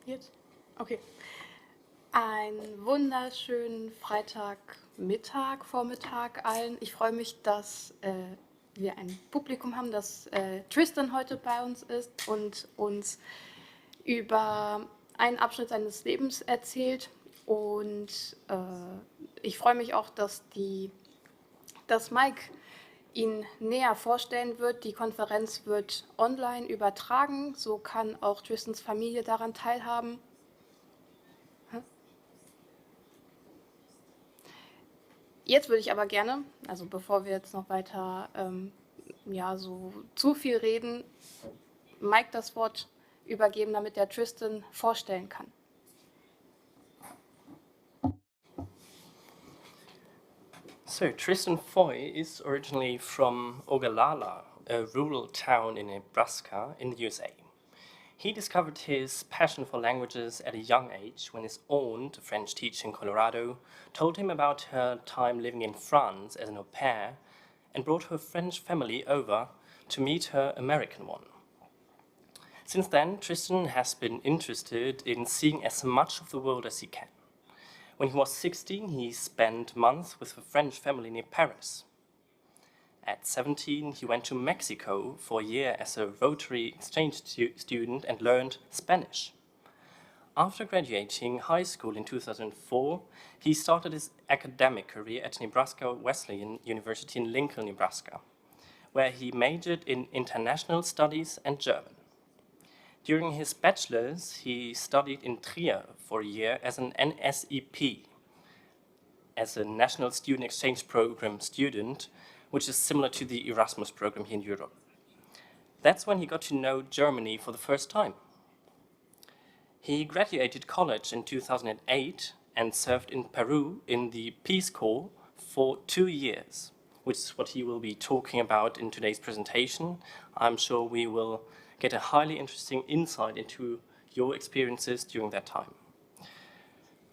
Jetzt? Okay. Einen wunderschönen Freitagmittag, Vormittag allen. Ich freue mich, dass wir ein Publikum haben, dass Tristan heute bei uns ist und uns über einen Abschnitt seines Lebens erzählt. Und ich freue mich auch, dass Mike ihn näher vorstellen wird. Die Konferenz wird online übertragen, so kann auch Tristans Familie daran teilhaben. Jetzt würde ich aber gerne, also bevor wir jetzt noch weiter so zu viel reden, Mike das Wort übergeben, damit der Tristan vorstellen kann. So, Tristan Foy is originally from Ogallala, a rural town in Nebraska in the USA. He discovered his passion for languages at a young age when his aunt, a French teacher in Colorado, told him about her time living in France as an au pair and brought her French family over to meet her American one. Since then, Tristan has been interested in seeing as much of the world as he can. When he was 16, he spent months with a French family near Paris. At 17, he went to Mexico for a year as a Rotary exchange student and learned Spanish. After graduating high school in 2004, he started his academic career at Nebraska Wesleyan University in Lincoln, Nebraska, where he majored in international studies and German. During his bachelor's, he studied in Trier for a year as an NSEP, as a National Student Exchange Program student, which is similar to the Erasmus program here in Europe. That's when he got to know Germany for the first time. He graduated college in 2008 and served in Peru in the Peace Corps for 2 years, which is what he will be talking about in today's presentation. I'm sure we will get a highly interesting insight into your experiences during that time.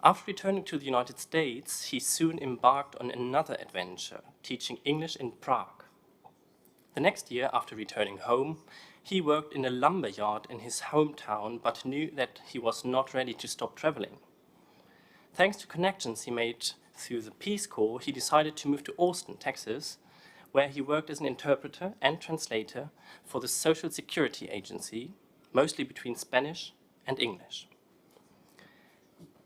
After returning to the United States, he soon embarked on another adventure, teaching English in Prague. The next year, after returning home, he worked in a lumber yard in his hometown, but knew that he was not ready to stop traveling. Thanks to connections he made through the Peace Corps, he decided to move to Austin, Texas, where he worked as an interpreter and translator for the Social Security Agency, mostly between Spanish and English.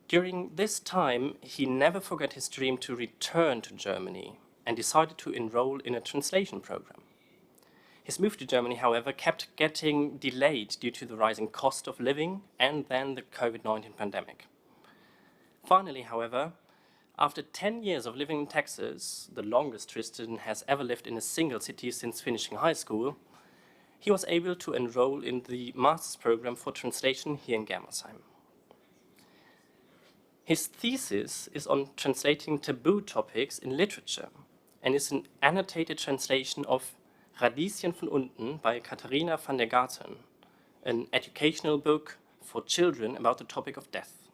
During this time, he never forgot his dream to return to Germany and decided to enroll in a translation program. His move to Germany, however, kept getting delayed due to the rising cost of living and then the COVID-19 pandemic. Finally, however, after 10 years of living in Texas, the longest Tristan has ever lived in a single city since finishing high school, he was able to enroll in the master's program for translation here in Germersheim. His thesis is on translating taboo topics in literature and is an annotated translation of Radieschen von unten by Katharina van der Garten, an educational book for children about the topic of death.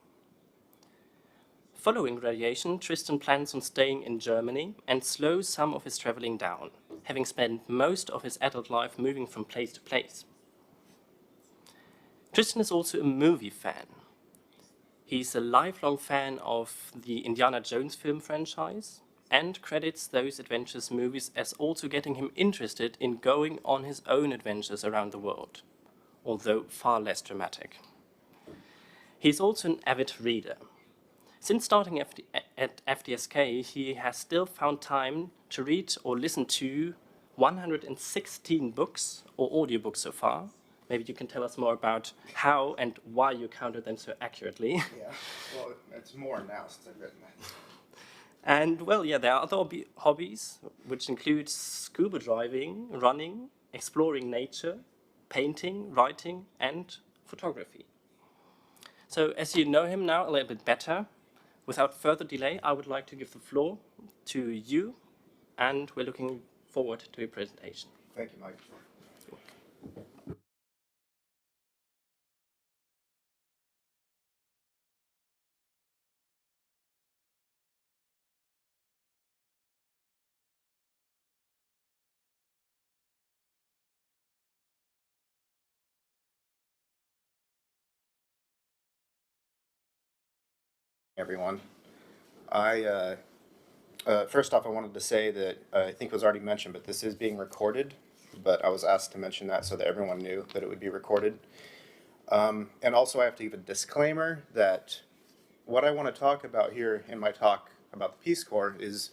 Following graduation, Tristan plans on staying in Germany and slows some of his traveling down, having spent most of his adult life moving from place to place. Tristan is also a movie fan. He's a lifelong fan of the Indiana Jones film franchise and credits those adventures movies as also getting him interested in going on his own adventures around the world, although far less dramatic. He's also an avid reader. Since starting at FTSK, he has still found time to read or listen to 116 books or audiobooks so far. Maybe you can tell us more about how and why you counted them so accurately. Yeah, well, it's more now since I've written that. And well, yeah, there are other hobbies, which include scuba diving, running, exploring nature, painting, writing, and photography. So as you know him now a little bit better, without further delay, I would like to give the floor to you, and we're looking forward to your presentation. Thank you, Mike. everyone. First off, I wanted to say that I think it was already mentioned, but this is being recorded. But I was asked to mention that so that everyone knew that it would be recorded. And also, I have to give a disclaimer that what I want to talk about here in my talk about the Peace Corps is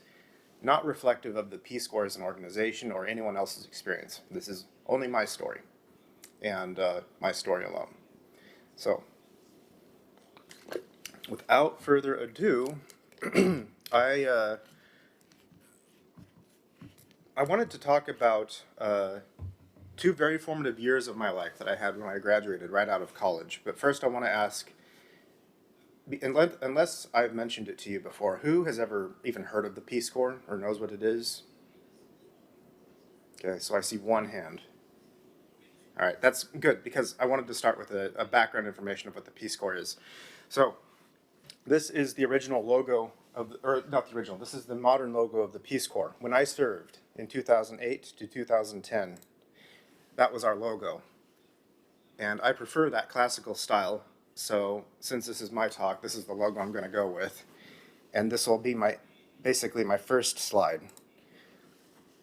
not reflective of the Peace Corps as an organization or anyone else's experience. This is only my story, and my story alone. So, without further ado, I wanted to talk about 2 very formative years of my life that I had when I graduated right out of college. But first I want to ask, unless I've mentioned it to you before, who has ever even heard of the Peace Corps or knows what it is? Okay, so I see one hand. All right, that's good because I wanted to start with a background information of what the Peace Corps is. So this is the original logo of, or not the original, this is the modern logo of the Peace Corps. When I served in 2008 to 2010, that was our logo. And I prefer that classical style, so since this is my talk, this is the logo I'm going to go with. And this will be basically my first slide,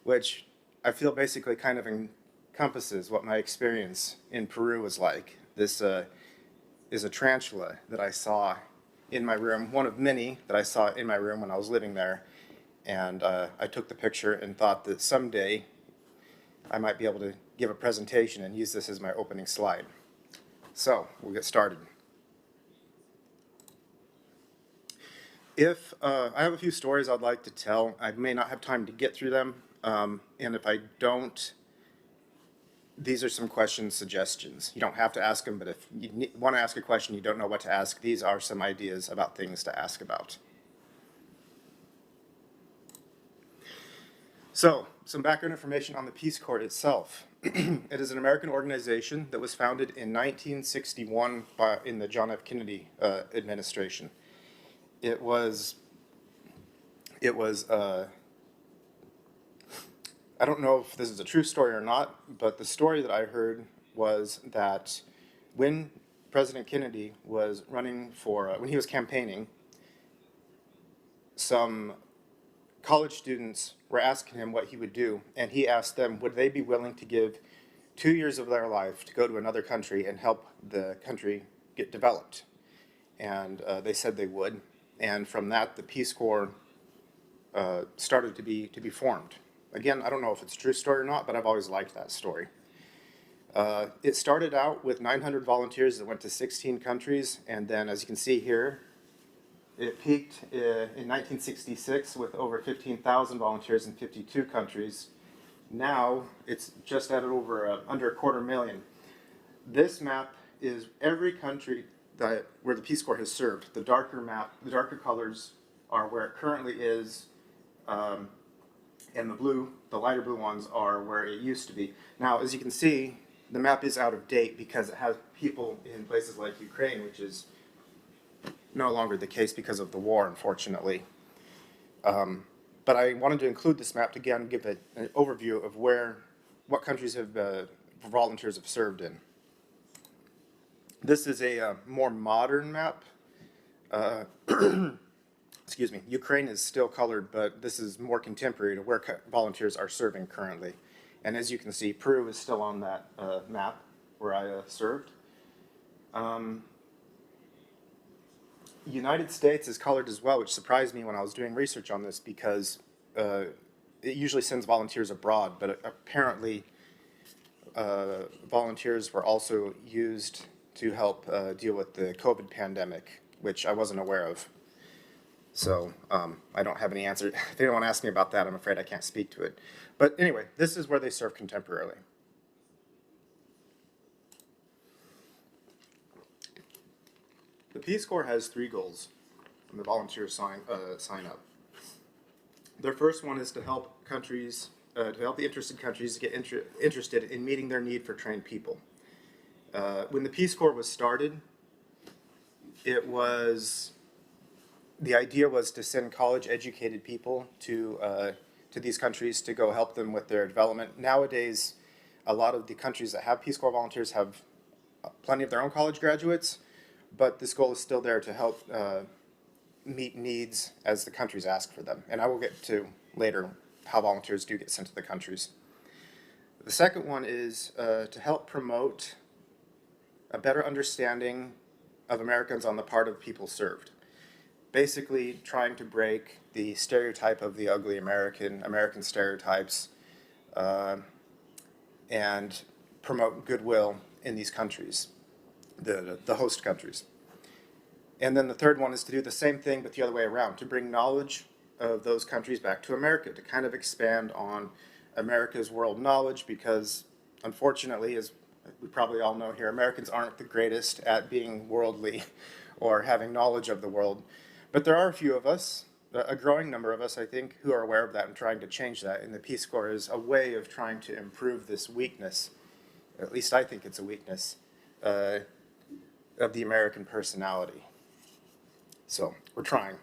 which I feel basically kind of encompasses what my experience in Peru was like. This is a tarantula that I saw in my room, one of many that I saw in my room when I was living there. And I took the picture and thought that someday I might be able to give a presentation and use this as my opening slide. So we'll get started. I have a few stories I'd like to tell. I may not have time to get through them, and if I don't, these are some question suggestions. You don't have to ask them, but if you want to ask a question you don't know what to ask, these are some ideas about things to ask about. So, some background information on the Peace Corps itself. It is an American organization that was founded in 1961 in the John F. Kennedy administration. It was I don't know if this is a true story or not, but the story that I heard was that when President Kennedy was running for, when he was campaigning, some college students were asking him what he would do, and he asked them, would they be willing to give 2 years of their life to go to another country and help the country get developed? And they said they would, and from that, the Peace Corps started to be formed. Again, I don't know if it's a true story or not, but I've always liked that story. It started out with 900 volunteers that went to 16 countries, and then, as you can see here, it peaked in 1966 with over 15,000 volunteers in 52 countries. Now it's just at over under 250,000. This map is every country where the Peace Corps has served. The darker colors are where it currently is, and the lighter blue ones are where it used to be. Now, as you can see, the map is out of date because it has people in places like Ukraine, which is no longer the case because of the war, unfortunately. But I wanted to include this map to again give an overview of what countries volunteers have served in. This is a more modern map. Excuse me, Ukraine is still colored, but this is more contemporary to where volunteers are serving currently. And as you can see, Peru is still on that map where I served. United States is colored as well, which surprised me when I was doing research on this because it usually sends volunteers abroad, but apparently volunteers were also used to help deal with the COVID pandemic, which I wasn't aware of. So I don't have any answer. If anyone asks me about that, I'm afraid I can't speak to it. But anyway, this is where they serve contemporarily. The Peace Corps has 3 goals when the volunteers sign up. Their first one is to help countries, to help the interested countries get interested in meeting their need for trained people. When the Peace Corps was started, the idea was to send college-educated people to these countries to go help them with their development. Nowadays, a lot of the countries that have Peace Corps volunteers have plenty of their own college graduates, but this goal is still there to help meet needs as the countries ask for them. And I will get to later how volunteers do get sent to the countries. The second one is to help promote a better understanding of Americans on the part of people served. Basically trying to break the stereotype of the ugly American stereotypes, and promote goodwill in these countries, the host countries. And then the third one is to do the same thing but the other way around, to bring knowledge of those countries back to America, to kind of expand on America's world knowledge, because unfortunately, as we probably all know here, Americans aren't the greatest at being worldly or having knowledge of the world. But there are a few of us, a growing number of us, I think, who are aware of that and trying to change that. And the Peace Corps is a way of trying to improve this weakness, at least I think it's a weakness, of the American personality. So we're trying.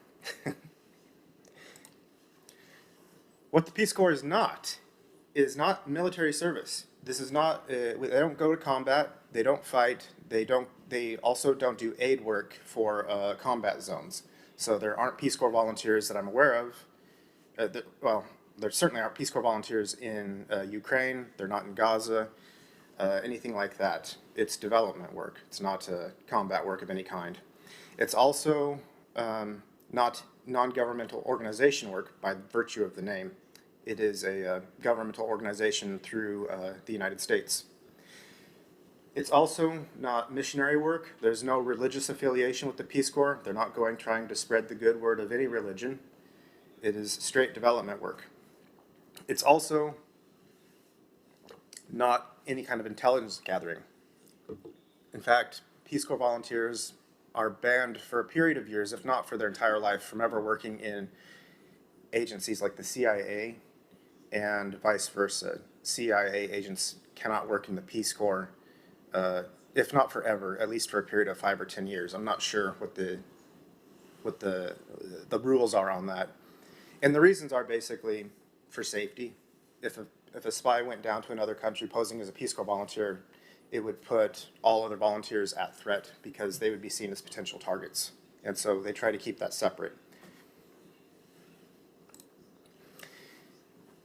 What the Peace Corps is not military service. This is not, they don't go to combat, they don't fight, they also don't do aid work for combat zones. So there aren't Peace Corps volunteers that I'm aware of. Well, there certainly aren't Peace Corps volunteers in Ukraine, they're not in Gaza, anything like that. It's development work, it's not combat work of any kind. It's also not non-governmental organization work by virtue of the name. It is a governmental organization through the United States. It's also not missionary work. There's no religious affiliation with the Peace Corps. They're not going trying to spread the good word of any religion. It is straight development work. It's also not any kind of intelligence gathering. In fact, Peace Corps volunteers are banned for a period of years, if not for their entire life, from ever working in agencies like the CIA and vice versa. CIA agents cannot work in the Peace Corps, if not forever, at least for a period of 5 or 10 years. I'm not sure what the rules are on that. And the reasons are basically for safety. If a spy went down to another country posing as a Peace Corps volunteer, it would put all other volunteers at threat because they would be seen as potential targets. And so they try to keep that separate.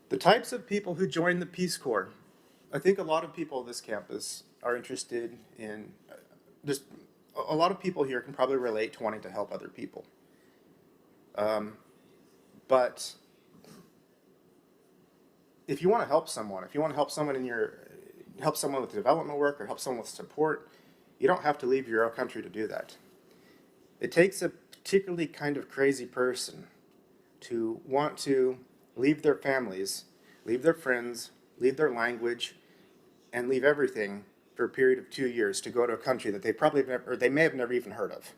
The types of people who join the Peace Corps. I think a lot of people on this campus are interested in, just a lot of people here can probably relate to wanting to help other people. But if you want to help someone, help someone with development work or help someone with support, you don't have to leave your own country to do that. It takes a particularly kind of crazy person to want to leave their families, leave their friends, leave their language, and leave everything for a period of 2 years to go to a country that they may have never even heard of.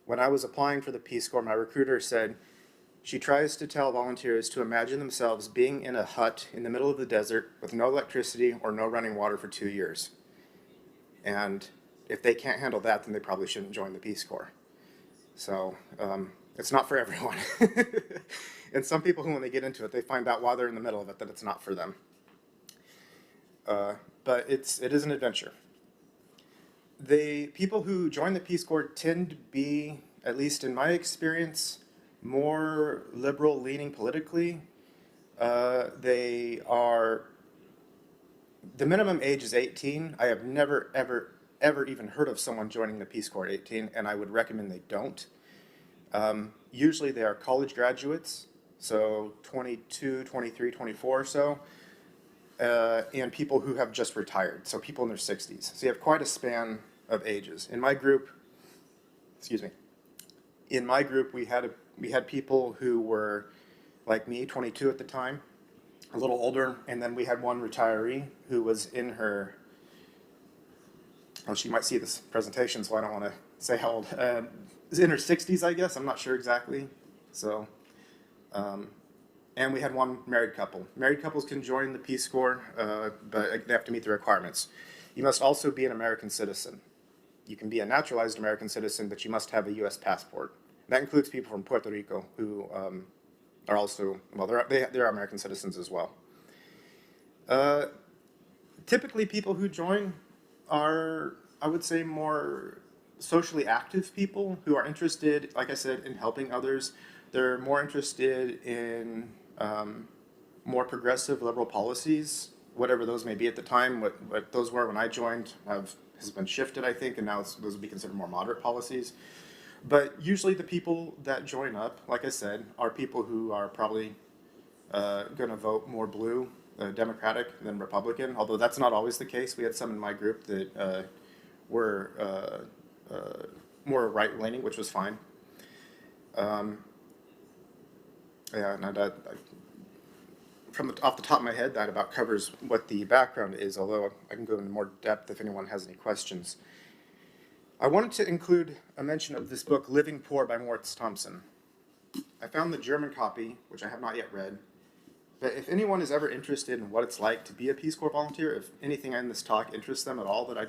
When I was applying for the Peace Corps, my recruiter said, she tries to tell volunteers to imagine themselves being in a hut in the middle of the desert with no electricity or no running water for 2 years. And if they can't handle that, then they probably shouldn't join the Peace Corps. So it's not for everyone. And some people who, when they get into it, they find out while they're in the middle of it that it's not for them. But it is an adventure. The people who join the Peace Corps tend to be, at least in my experience, more liberal leaning politically. The minimum age is 18. I have never, ever even heard of someone joining the Peace Corps at 18, and I would recommend they don't. Usually they are college graduates, so 22, 23, 24 or so, and people who have just retired, so people in their 60s. So you have quite a span of ages. In my group, we had people who were like me, 22 at the time, a little older, and then we had one retiree who was in her, she might see this presentation, so I don't want to say how old, is in her 60s, I guess, I'm not sure exactly. So, and we had one married couple. Married couples can join the Peace Corps, but they have to meet the requirements. You must also be an American citizen. You can be a naturalized American citizen, but you must have a U.S. passport. That includes people from Puerto Rico who are also, well, they're American citizens as well. Typically, people who join are, I would say, more socially active people who are interested, like I said, in helping others. They're more interested in more progressive liberal policies, whatever those may be at the time. What those were when I joined has been shifted, I think, and now those would be considered more moderate policies. But usually the people that join up, like I said, are people who are probably going to vote more blue, Democratic than Republican, although that's not always the case. We had some in my group that were more right-leaning, which was fine. Yeah, and off the top of my head, that about covers what the background is, although I can go into more depth if anyone has any questions. I wanted to include a mention of this book, Living Poor by Moritz Thompson. I found the German copy, which I have not yet read, but if anyone is ever interested in what it's like to be a Peace Corps volunteer, if anything in this talk interests them at all that I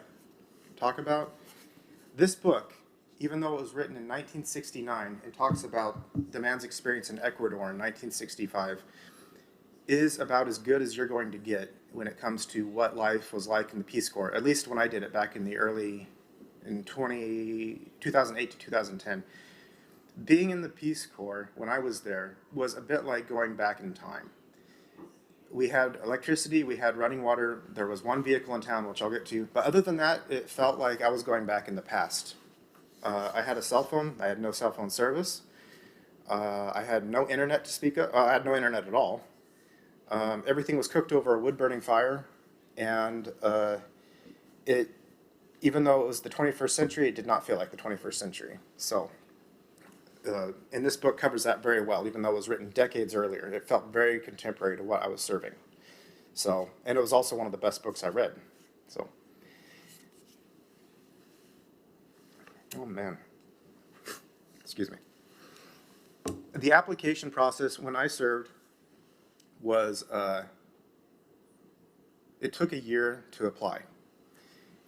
talk about, this book, even though it was written in 1969 and talks about the man's experience in Ecuador in 1965, is about as good as you're going to get when it comes to what life was like in the Peace Corps, at least when I did it back in the in 2008 to 2010. Being in the Peace Corps when I was there was a bit like going back in time. We had electricity, we had running water, there was one vehicle in town, which I'll get to, but other than that, it felt like I was going back in the past. I had a cell phone, I had no cell phone service. I had no internet to speak of, I had no internet at all. Everything was cooked over a wood-burning fire, and even though it was the 21st century, it did not feel like the 21st century. So, and this book covers that very well, even though it was written decades earlier. It felt very contemporary to what I was serving. So, and it was also one of the best books I read. So, oh man, excuse me. The application process when I served was, it took a year to apply.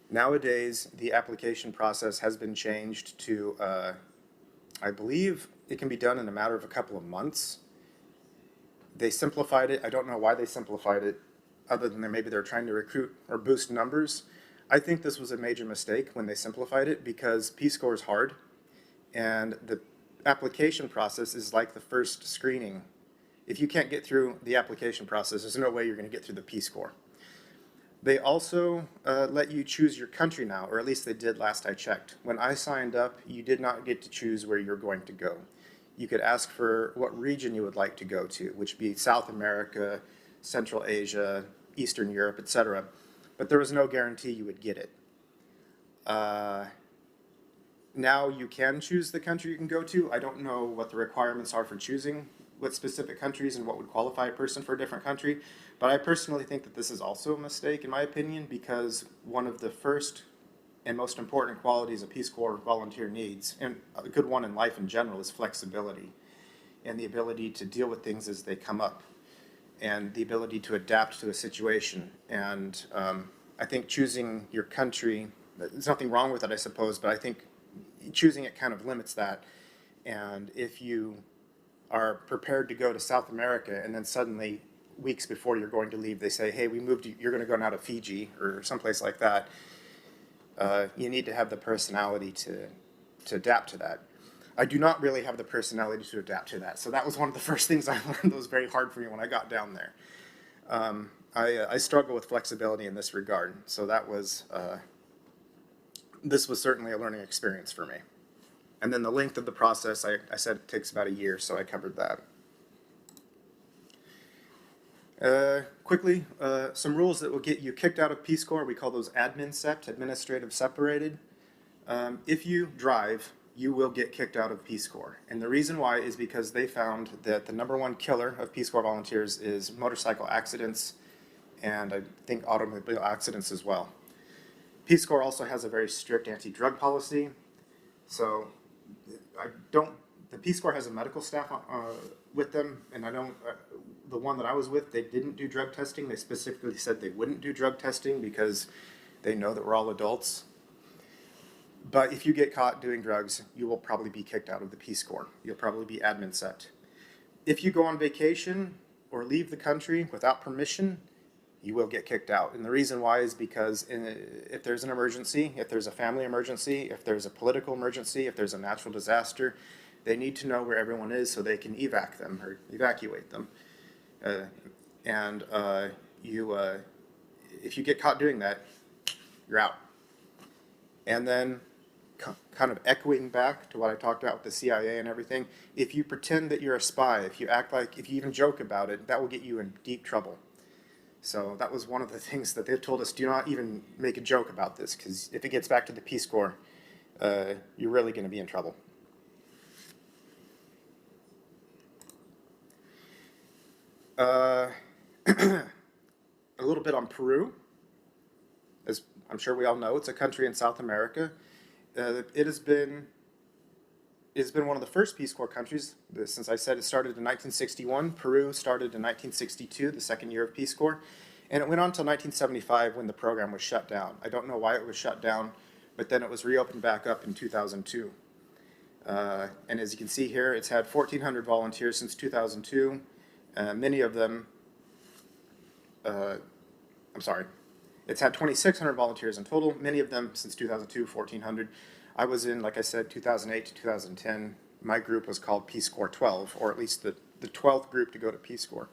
Nowadays, the application process has been changed to, I believe it can be done in a matter of a couple of months. They simplified it. I don't know why they simplified it, other than maybe they're trying to recruit or boost numbers. I think this was a major mistake when they simplified it because Peace Corps is hard, and the application process is like the first screening. If you can't get through the application process, there's no way you're going to get through the Peace Corps. They also let you choose your country now, or at least they did last I checked. When I signed up, you did not get to choose where you're going to go. You could ask for what region you would like to go to, which would be South America, Central Asia, Eastern Europe, etc. But there was no guarantee you would get it. Now you can choose the country you can go to. I don't know what the requirements are for choosing what specific countries and what would qualify a person for a different country. But I personally think that this is also a mistake, in my opinion, because one of the first and most important qualities a Peace Corps volunteer needs, and a good one in life in general, is flexibility and the ability to deal with things as they come up and the ability to adapt to a situation. And I think choosing your country, there's nothing wrong with it, I suppose, but I think choosing it kind of limits that. And if you are prepared to go to South America and then suddenly weeks before you're going to leave they say, hey, we moved you, you're going to go now to Fiji or someplace like that, you need to have the personality to adapt to that. I do not really have the personality to adapt to that, so that was one of the first things I learned that was very hard for me when I got down there. I struggle with flexibility in this regard, so that was this was certainly a learning experience for me. And then the length of the process, I said it takes about a year, so I covered that. Quickly, some rules that will get you kicked out of Peace Corps. We call those admin sept, administrative separated. If you drive, you will get kicked out of Peace Corps. And the reason why is because they found that the #1 killer of Peace Corps volunteers is motorcycle accidents and I think automobile accidents as well. Peace Corps also has a very strict anti-drug policy. So the Peace Corps has a medical staff with them, and I don't, the one that I was with, they didn't do drug testing. They specifically said they wouldn't do drug testing because they know that we're all adults. But if you get caught doing drugs, you will probably be kicked out of the Peace Corps. You'll probably be admin set. If you go on vacation or leave the country without permission, you will get kicked out. And the reason why is because if there's an emergency, if there's a family emergency, if there's a political emergency, if there's a natural disaster, they need to know where everyone is so they can evacuate them. If you get caught doing that, you're out. And then kind of echoing back to what I talked about with the CIA and everything, if you pretend that you're a spy, if you even joke about it, that will get you in deep trouble. So that was one of the things that they've told us, do not even make a joke about this, because if it gets back to the Peace Corps, you're really going to be in trouble. A little bit on Peru. As I'm sure we all know, it's a country in South America. It has been one of the first Peace Corps countries. Since I said it started in 1961, Peru started in 1962, the second year of Peace Corps, and it went on until 1975 when the program was shut down. I don't know why it was shut down, but then it was reopened back up in 2002. And as you can see here, it's had 1,400 volunteers since 2002. Many of them, it's had 2,600 volunteers in total, many of them since 2002, 1,400. I was in, like I said, 2008 to 2010. My group was called Peace Corps 12, or at least the 12th group to go to Peace Corps.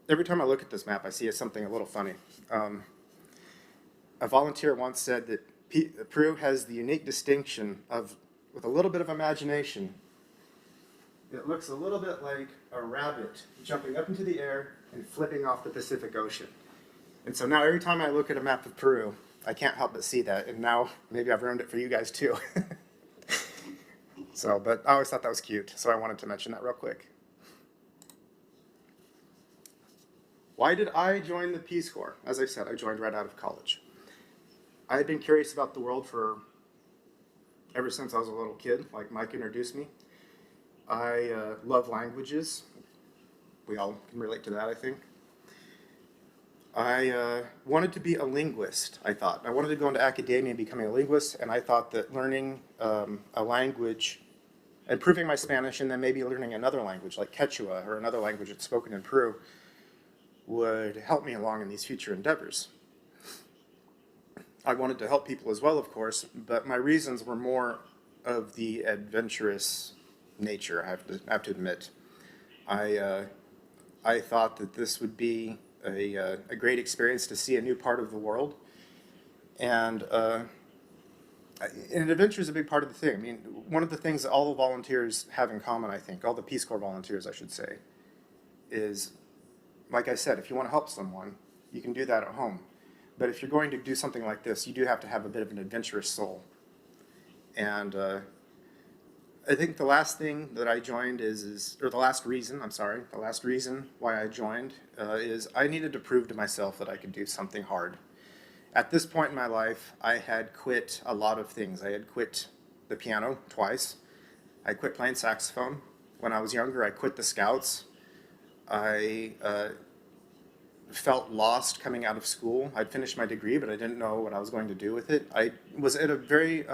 Every time I look at this map, I see something a little funny. A volunteer once said that Peru has the unique distinction of, with a little bit of imagination, it looks a little bit like a rabbit jumping up into the air and flipping off the Pacific Ocean. And so now every time I look at a map of Peru, I can't help but see that. And now maybe I've ruined it for you guys too. But I always thought that was cute, so I wanted to mention that real quick. Why did I join the Peace Corps? As I said, I joined right out of college. I had been curious about the world ever since I was a little kid, like Mike introduced me. I love languages. We all can relate to that, I think. I wanted to be a linguist, I thought. I wanted to go into academia and becoming a linguist, and I thought that learning a language, improving my Spanish, and then maybe learning another language, like Quechua, or another language that's spoken in Peru, would help me along in these future endeavors. I wanted to help people as well, of course, but my reasons were more of the adventurous nature, I have to admit. I thought that this would be a great experience to see a new part of the world, and adventure is a big part of the thing. I mean, one of the things that all the volunteers have in common, I think, all the Peace Corps volunteers, I should say, is, like I said, if you want to help someone, you can do that at home. But if you're going to do something like this, you do have to have a bit of an adventurous soul. And I think the last thing that I joined the last reason why I joined is I needed to prove to myself that I could do something hard. At this point in my life, I had quit a lot of things. I had quit the piano twice. I quit playing saxophone. When I was younger, I quit the Scouts. I felt lost coming out of school. I'd finished my degree, but I didn't know what I was going to do with it. I was at a very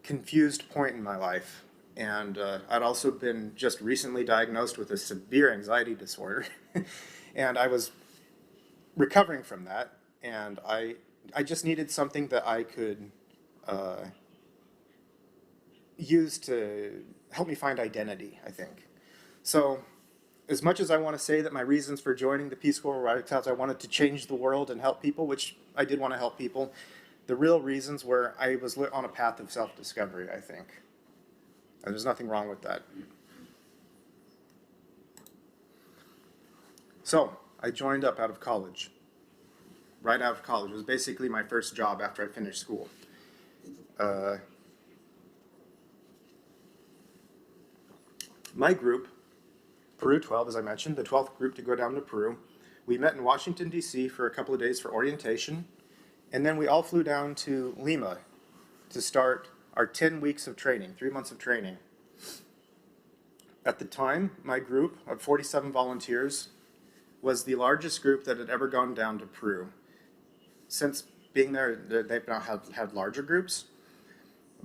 confused point in my life, and I'd also been just recently diagnosed with a severe anxiety disorder, and I was recovering from that, and I just needed something that I could use to help me find identity, I think. So, as much as I want to say that my reasons for joining the Peace Corps were because I wanted to change the world and help people, which I did want to help people, the real reasons were I was on a path of self-discovery, I think. And there's nothing wrong with that. So, I joined up out of college. Right out of college. It was basically my first job after I finished school. My group, Peru 12, as I mentioned, the 12th group to go down to Peru. We met in Washington, D.C. for a couple of days for orientation, and then we all flew down to Lima to start our 10 weeks of training, 3 months of training. At the time, my group of 47 volunteers was the largest group that had ever gone down to Peru. Since being there, they've now had larger groups,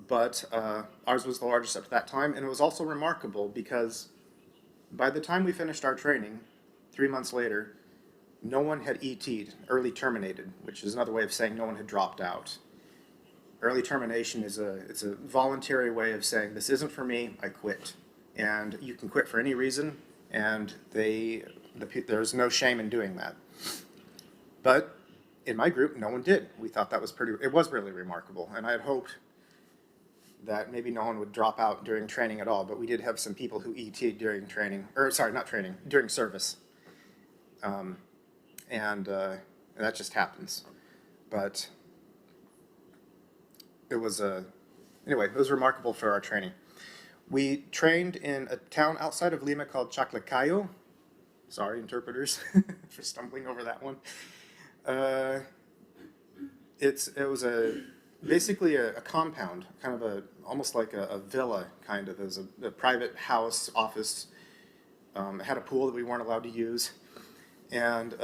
but ours was the largest at that time, and it was also remarkable because By the time we finished our training, 3 months later, no one had ET'd, early terminated, which is another way of saying no one had dropped out. Early termination is it's a voluntary way of saying, this isn't for me, I quit. And you can quit for any reason, and there's no shame in doing that. But in my group, no one did. We thought that was it was really remarkable, and I had hoped that maybe no one would drop out during training at all, but we did have some people who ET'd during training, or sorry, not training, during service. And that just happens. But it was anyway, it was remarkable for our training. We trained in a town outside of Lima called Chaclacayo. Sorry, interpreters, for stumbling over that one. It was basically a compound, kind of almost like a villa, kind of. It was a private house, office. It had a pool that we weren't allowed to use. And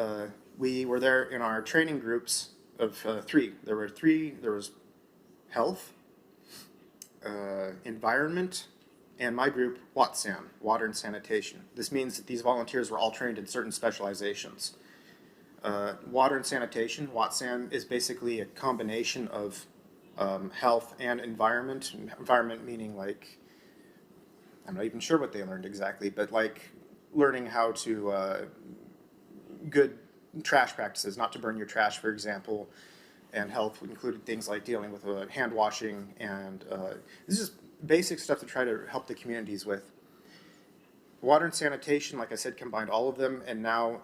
we were there in our training groups of three. There was health, environment, and my group, WATSAN, water and sanitation. This means that these volunteers were all trained in certain specializations. Water and sanitation, WATSAN, is basically a combination of health and environment. Environment meaning, like, I'm not even sure what they learned exactly, but like learning how to, good trash practices, not to burn your trash, for example. And health included things like dealing with hand washing, and this is basic stuff to try to help the communities with. Water and sanitation, like I said, combined all of them, and now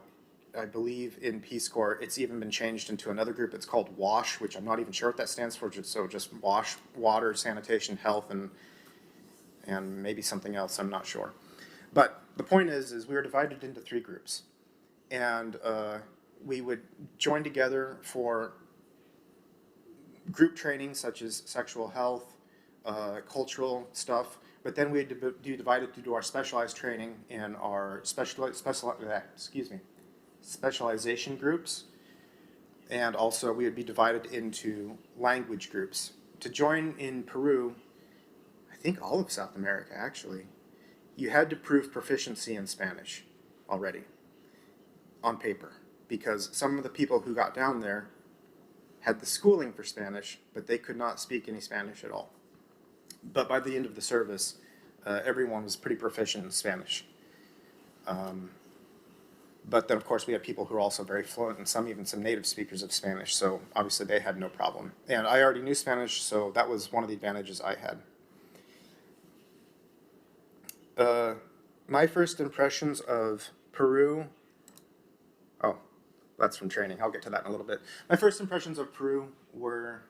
I believe in Peace Corps it's even been changed into another group. It's called WASH, which I'm not even sure what that stands for. So just WASH, water, sanitation, health, and maybe something else. I'm not sure. But the point is we were divided into three groups, and we would join together for group training such as sexual health, cultural stuff, but then we'd be divided to do our specialized training in our specialization groups, and also we would be divided into language groups. To join in Peru, I think all of South America actually, you had to prove proficiency in Spanish already on paper, because some of the people who got down there had the schooling for Spanish, but they could not speak any Spanish at all. But by the end of the service, everyone was pretty proficient in Spanish. But then, of course, we had people who were also very fluent, and even some native speakers of Spanish, so obviously they had no problem. And I already knew Spanish, so that was one of the advantages I had. My first impressions of Peru, that's from training. I'll get to that in a little bit. My first impressions of Peru were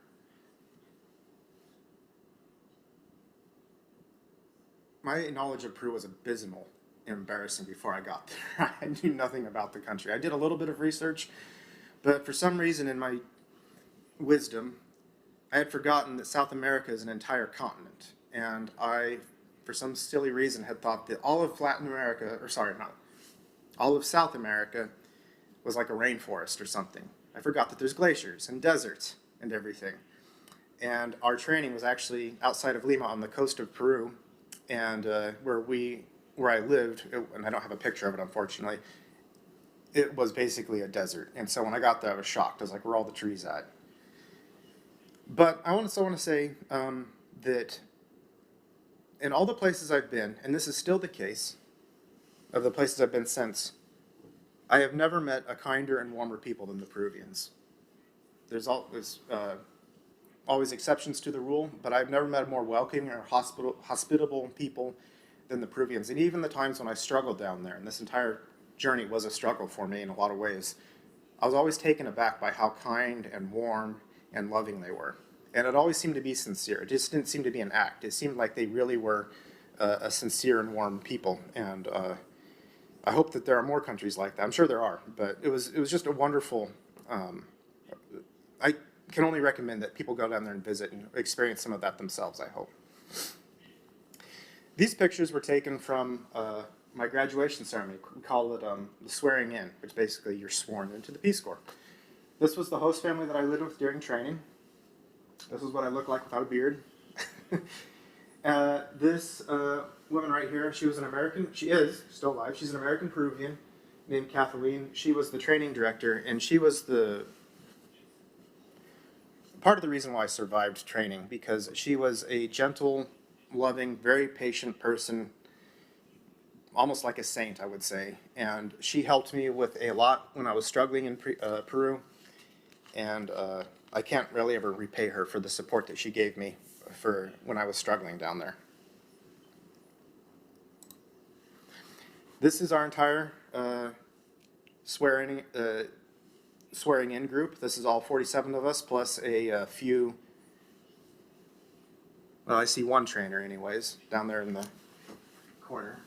my knowledge of Peru was abysmal, embarrassing before I got there. I knew nothing about the country. I did a little bit of research, but for some reason in my wisdom, I had forgotten that South America is an entire continent. And I, for some silly reason, had thought that all of all of South America was like a rainforest or something. I forgot that there's glaciers and deserts and everything. And our training was actually outside of Lima on the coast of Peru, and where I lived, and I don't have a picture of it unfortunately, it was basically a desert. And so when I got there, I was shocked. I was like, where are all the trees at? But I also want to say that in all the places I've been, and this is still the case, of the places I've been since, I have never met a kinder and warmer people than the Peruvians. There's always exceptions to the rule, but I've never met more welcoming or hospitable people than the Peruvians. And even the times when I struggled down there, and this entire journey was a struggle for me in a lot of ways, I was always taken aback by how kind and warm and loving they were. And it always seemed to be sincere. It just didn't seem to be an act. It seemed like they really were a sincere and warm people. And I hope that there are more countries like that. I'm sure there are, but it was just a wonderful. I can only recommend that people go down there and visit and experience some of that themselves, I hope. These pictures were taken from my graduation ceremony. We call it the swearing in, which basically you're sworn into the Peace Corps. This was the host family that I lived with during training. This is what I look like without a beard. This woman right here, she is still alive, she's an American Peruvian named Kathleen. She was the training director, and she was part of the reason why I survived training, because she was a gentle, loving, very patient person, almost like a saint, I would say. And she helped me with a lot when I was struggling in Peru. And I can't really ever repay her for the support that she gave me for when I was struggling down there. This is our entire swearing in group. This is all 47 of us, plus a few, well, I see one trainer anyways, down there in the corner.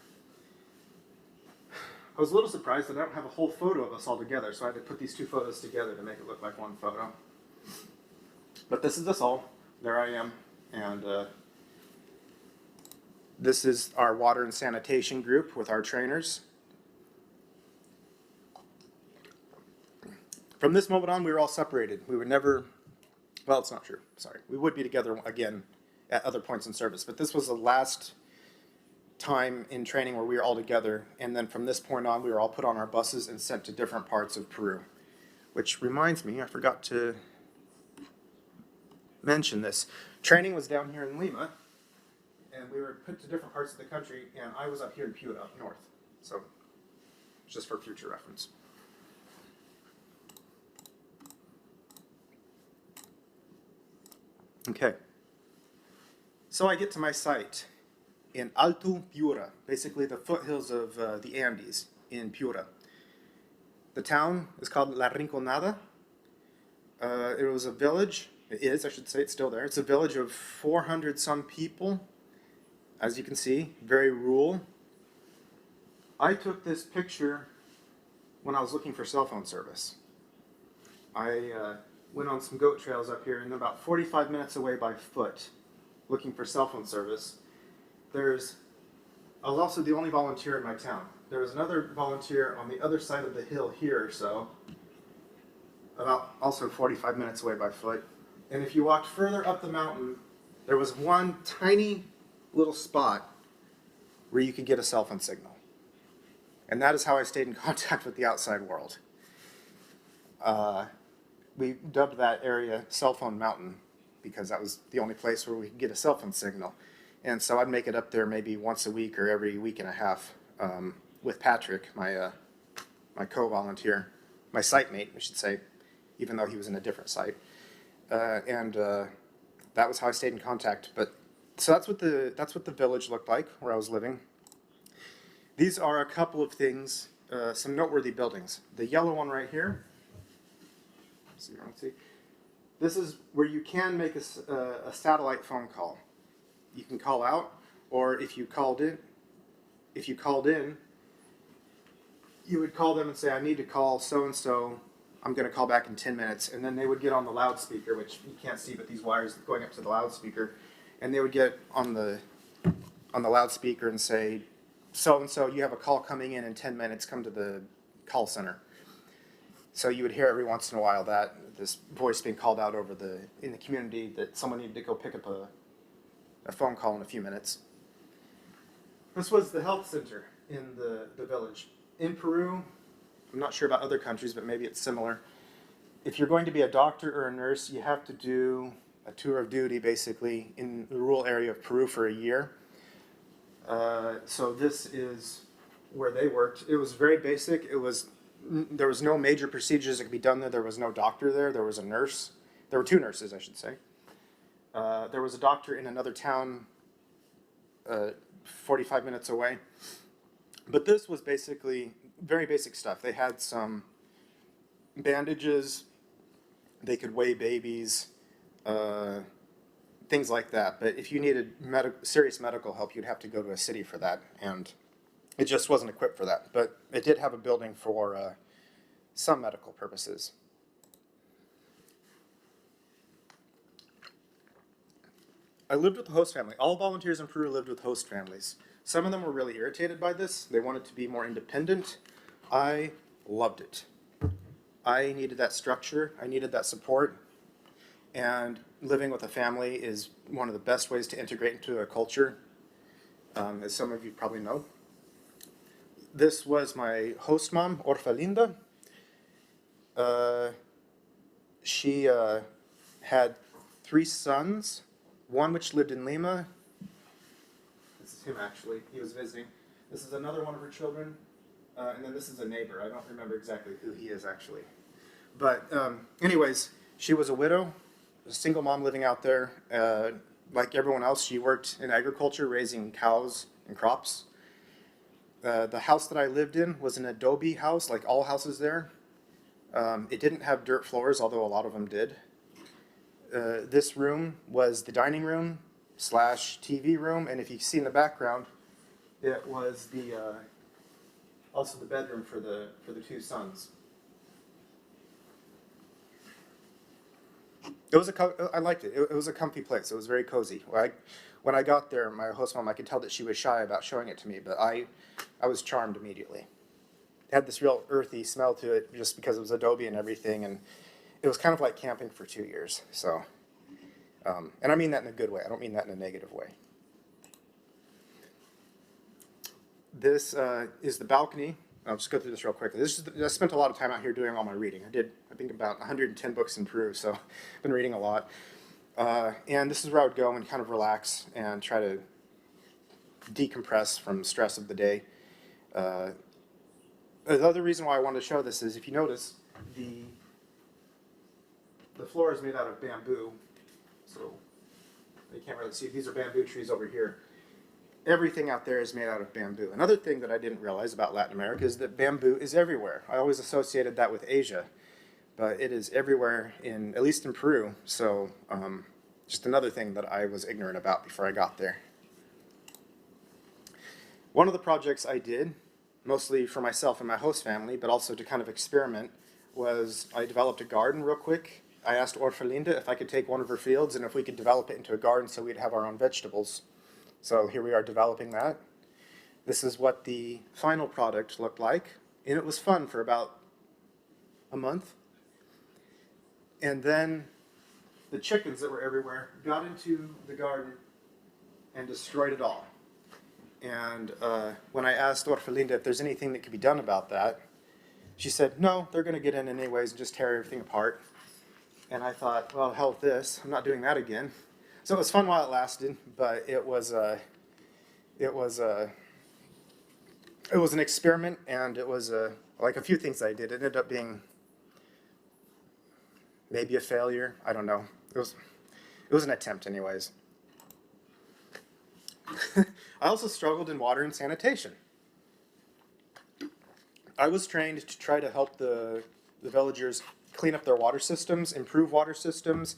I was a little surprised that I don't have a whole photo of us all together, so I had to put these two photos together to make it look like one photo. But this is us all. There I am. And this is our water and sanitation group with our trainers. From this moment on, we were all separated. We would never, well, it's not true, sorry. We would be together again at other points in service, but this was the last time in training where we were all together, and then from this point on, we were all put on our buses and sent to different parts of Peru. Which reminds me, I forgot to mention this. Training was down here in Lima, and we were put to different parts of the country, and I was up here in Piura, up north. So, just for future reference. Okay. So I get to my site in Alto Piura, basically the foothills of the Andes in Piura. The town is called La Rinconada. It was a village. It is, I should say, it's still there. It's a village of 400 some people. As you can see, very rural. I took this picture when I was looking for cell phone service. I went on some goat trails up here, and about 45 minutes away by foot, looking for cell phone service. I was also the only volunteer in my town. There was another volunteer on the other side of the hill here or so, about also 45 minutes away by foot. And if you walked further up the mountain, there was one tiny little spot where you could get a cell phone signal. And that is how I stayed in contact with the outside world. We dubbed that area Cell Phone Mountain because that was the only place where we could get a cell phone signal. And so I'd make it up there maybe once a week or every week and a half with Patrick, my co-volunteer, my site mate, I should say, even though he was in a different site. And that was how I stayed in contact. But so that's what the village looked like where I was living. These are a couple of things, some noteworthy buildings. The yellow one right here. This is where you can make a satellite phone call. You can call out, or if you called in, you would call them and say, I need to call so-and-so, I'm going to call back in 10 minutes. And then they would get on the loudspeaker, which you can't see, but these wires going up to the loudspeaker. And they would get on the loudspeaker and say, so-and-so, you have a call coming in 10 minutes, come to the call center. So you would hear every once in a while this voice being called out in the community that someone needed to go pick up a phone call in a few minutes. This was the health center in the village. In Peru, I'm not sure about other countries, but maybe it's similar. If you're going to be a doctor or a nurse, you have to do a tour of duty, basically, in the rural area of Peru for a year. So this is where they worked. It was very basic. There was no major procedures that could be done there. There was no doctor there. There was a nurse. There were two nurses, I should say. There was a doctor in another town 45 minutes away. But this was basically very basic stuff. They had some bandages. They could weigh babies, things like that. But if you needed serious medical help, you'd have to go to a city for that. And it just wasn't equipped for that. But it did have a building for some medical purposes. I lived with a host family. All volunteers in Peru lived with host families. Some of them were really irritated by this. They wanted to be more independent. I loved it. I needed that structure. I needed that support. And living with a family is one of the best ways to integrate into a culture, as some of you probably know. This was my host mom, Orfalinda. She had 3 sons, one which lived in Lima. This is him actually, he was visiting. This is another one of her children, and then this is a neighbor. I don't remember exactly who he is actually. But anyways, she was a widow, a single mom living out there. Like everyone else, she worked in agriculture, raising cows and crops. The house that I lived in was an adobe house, like all houses there. It didn't have dirt floors, although a lot of them did. This room was the dining room / TV room, and if you see in the background, it was the also the bedroom for the 2 sons. I liked it. It was a comfy place. It was very cozy. When I got there, my host mom, I could tell that she was shy about showing it to me, but I was charmed immediately. It had this real earthy smell to it just because it was adobe and everything, and it was kind of like camping for 2 years. So, and I mean that in a good way. I don't mean that in a negative way. This is the balcony. I'll just go through this real quickly. I spent a lot of time out here doing all my reading. I did, I think, about 110 books in Peru, so I've been reading a lot. And this is where I would go and kind of relax and try to decompress from the stress of the day. The other reason why I wanted to show this is, if you notice, the floor is made out of bamboo, so you can't really see. These are bamboo trees over here. Everything out there is made out of bamboo. Another thing that I didn't realize about Latin America is that bamboo is everywhere. I always associated that with Asia, but it is everywhere, at least in Peru. So just another thing that I was ignorant about before I got there. One of the projects I did, mostly for myself and my host family, but also to kind of experiment, was I developed a garden real quick. I asked Orfalinda if I could take one of her fields and if we could develop it into a garden so we'd have our own vegetables. So here we are developing that. This is what the final product looked like. And it was fun for about a month. And then the chickens that were everywhere got into the garden and destroyed it all. And when I asked Orfalinda if there's anything that could be done about that, she said, no, they're going to get in anyways and just tear everything apart. And I thought, well, hell with this. I'm not doing that again. So it was fun while it lasted, but it was an experiment, and it was like a few things I did. It ended up being maybe a failure. I don't know. It was an attempt, anyways. I also struggled in water and sanitation. I was trained to try to help the villagers clean up their water systems, improve water systems.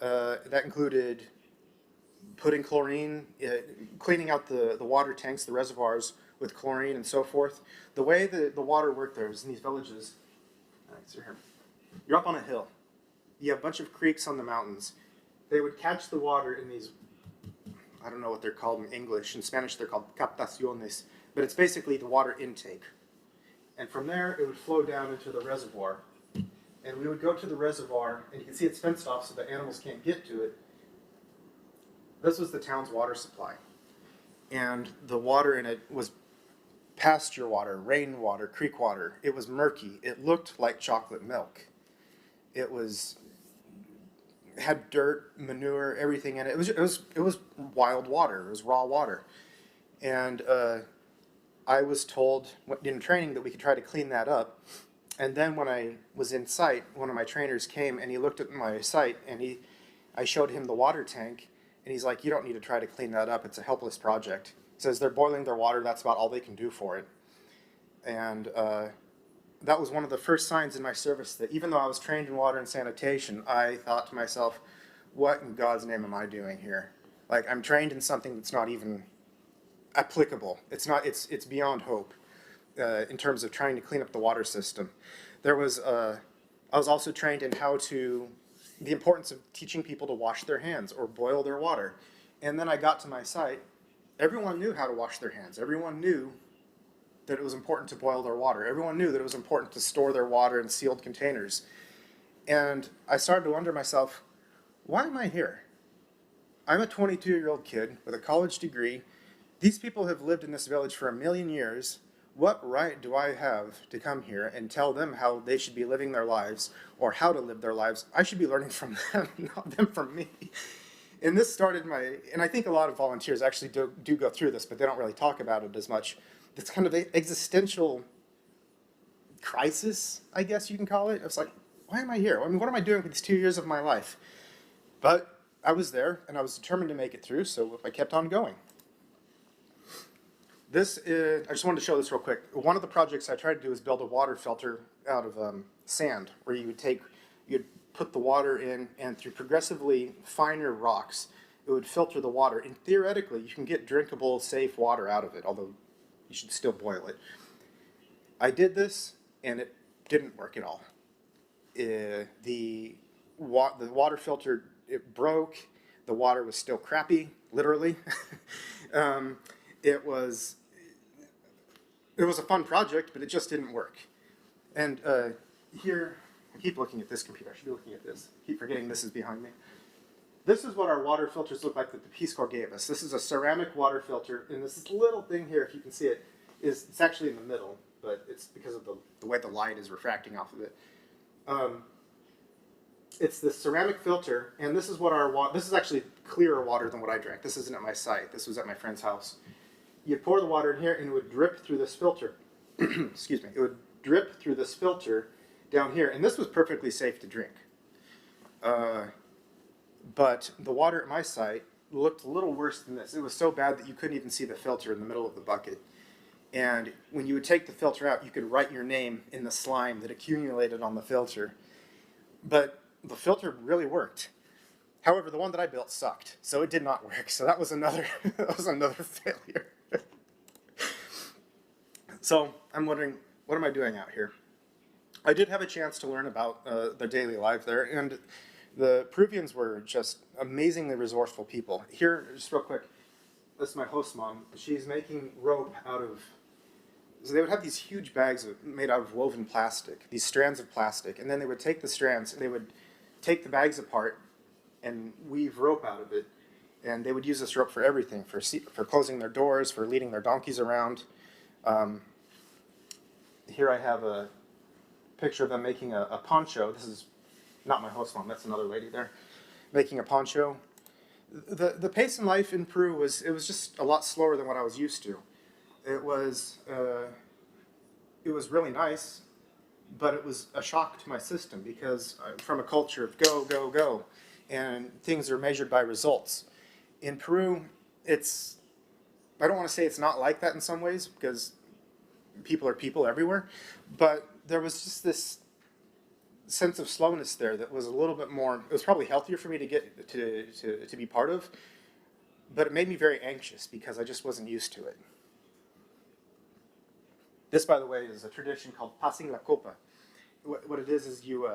That included putting chlorine, cleaning out the water tanks, the reservoirs with chlorine and so forth. The way the water worked there is in these villages. You're up on a hill. You have a bunch of creeks on the mountains. They would catch the water in these, I don't know what they're called in English. In Spanish they're called captaciones, but it's basically the water intake. And from there it would flow down into the reservoir. And we would go to the reservoir, and you can see it's fenced off so the animals can't get to it. This was the town's water supply. And the water in it was pasture water, rainwater, creek water. It was murky. It looked like chocolate milk. It had dirt, manure, everything in it. It was wild water. It was raw water. And I was told in training that we could try to clean that up. And then when I was in site, one of my trainers came and he looked at my site and I showed him the water tank and he's like, you don't need to try to clean that up. It's a helpless project. He says they're boiling their water. That's about all they can do for it. And that was one of the first signs in my service that even though I was trained in water and sanitation, I thought to myself, what in God's name am I doing here? Like, I'm trained in something that's not even applicable. It's beyond hope. In terms of trying to clean up the water system. I was also trained in the importance of teaching people to wash their hands or boil their water. And then I got to my site, everyone knew how to wash their hands. Everyone knew that it was important to boil their water. Everyone knew that it was important to store their water in sealed containers. And I started to wonder myself, why am I here? I'm a 22-year-old kid with a college degree. These people have lived in this village for 1,000,000 years. What right do I have to come here and tell them how they should be living their lives or how to live their lives? I should be learning from them, not them from me. And this started and I think a lot of volunteers actually do go through this, but they don't really talk about it as much. This kind of existential crisis, I guess you can call it. It's like, why am I here? I mean, what am I doing with these 2 years of my life? But I was there, and I was determined to make it through, so I kept on going. I just wanted to show this real quick. One of the projects I tried to do is build a water filter out of sand, where you'd put the water in, and through progressively finer rocks, it would filter the water. And theoretically, you can get drinkable, safe water out of it, although you should still boil it. I did this, and it didn't work at all. The water filter, it broke. The water was still crappy, literally. It was a fun project, but it just didn't work. And here, I keep looking at this computer. I should be looking at this. I keep forgetting this is behind me. This is what our water filters look like that the Peace Corps gave us. This is a ceramic water filter, and this little thing here, if you can see it, it's actually in the middle, but it's because of the way the light is refracting off of it. It's this ceramic filter, and this is what this is actually clearer water than what I drank. This isn't at my site. This was at my friend's house. You pour the water in here, and it would drip through this filter. Excuse me. It would drip through this filter down here, and this was perfectly safe to drink. But the water at my site looked a little worse than this. It was so bad that you couldn't even see the filter in the middle of the bucket. And when you would take the filter out, you could write your name in the slime that accumulated on the filter. But the filter really worked. However, the one that I built sucked, so it did not work. So that was another failure. So I'm wondering, what am I doing out here? I did have a chance to learn about their daily life there, and the Peruvians were just amazingly resourceful people. Here, just real quick, this is my host mom. She's making rope out of, so they would have these huge bags made out of woven plastic, these strands of plastic, and then they would take the strands, and they would take the bags apart and weave rope out of it. And they would use this rope for everything, for closing their doors, for leading their donkeys around. Here I have a picture of them making a poncho. This is not my host mom, that's another lady there, making a poncho. The pace in life in Peru was just a lot slower than what I was used to. It was really nice, but it was a shock to my system because I'm from a culture of go, go, go, and things are measured by results. In Peru, I don't want to say it's not like that in some ways because people are people everywhere, but there was just this sense of slowness there that was a little bit more, it was probably healthier for me to get to be part of, but it made me very anxious because I just wasn't used to it. This, by the way, is a tradition called passing la copa. What it is you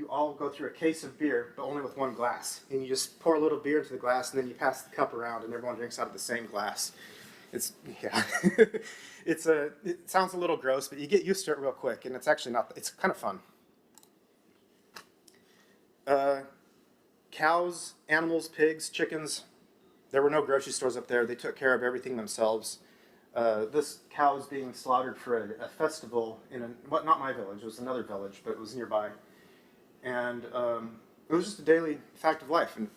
all go through a case of beer, but only with one glass. And you just pour a little beer into the glass, and then you pass the cup around, and everyone drinks out of the same glass. It sounds a little gross, but you get used to it real quick, and it's actually not, it's kind of fun. Cows, animals, pigs, chickens, there were no grocery stores up there. They took care of everything themselves. This cow is being slaughtered for a festival in not my village, it was another village, but it was nearby. And it was just a daily fact of life. And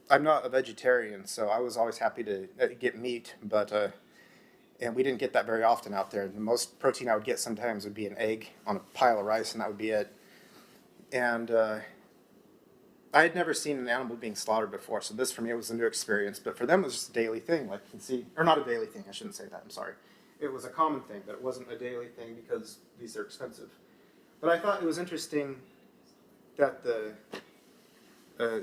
I'm not a vegetarian, so I was always happy to get meat, and we didn't get that very often out there. The most protein I would get sometimes would be an egg on a pile of rice, and that would be it. And I had never seen an animal being slaughtered before, so this for me was a new experience. But for them, it was just a daily thing, like you can see, or not a daily thing, I shouldn't say that, I'm sorry. It was a common thing, but it wasn't a daily thing because these are expensive. But I thought it was interesting that the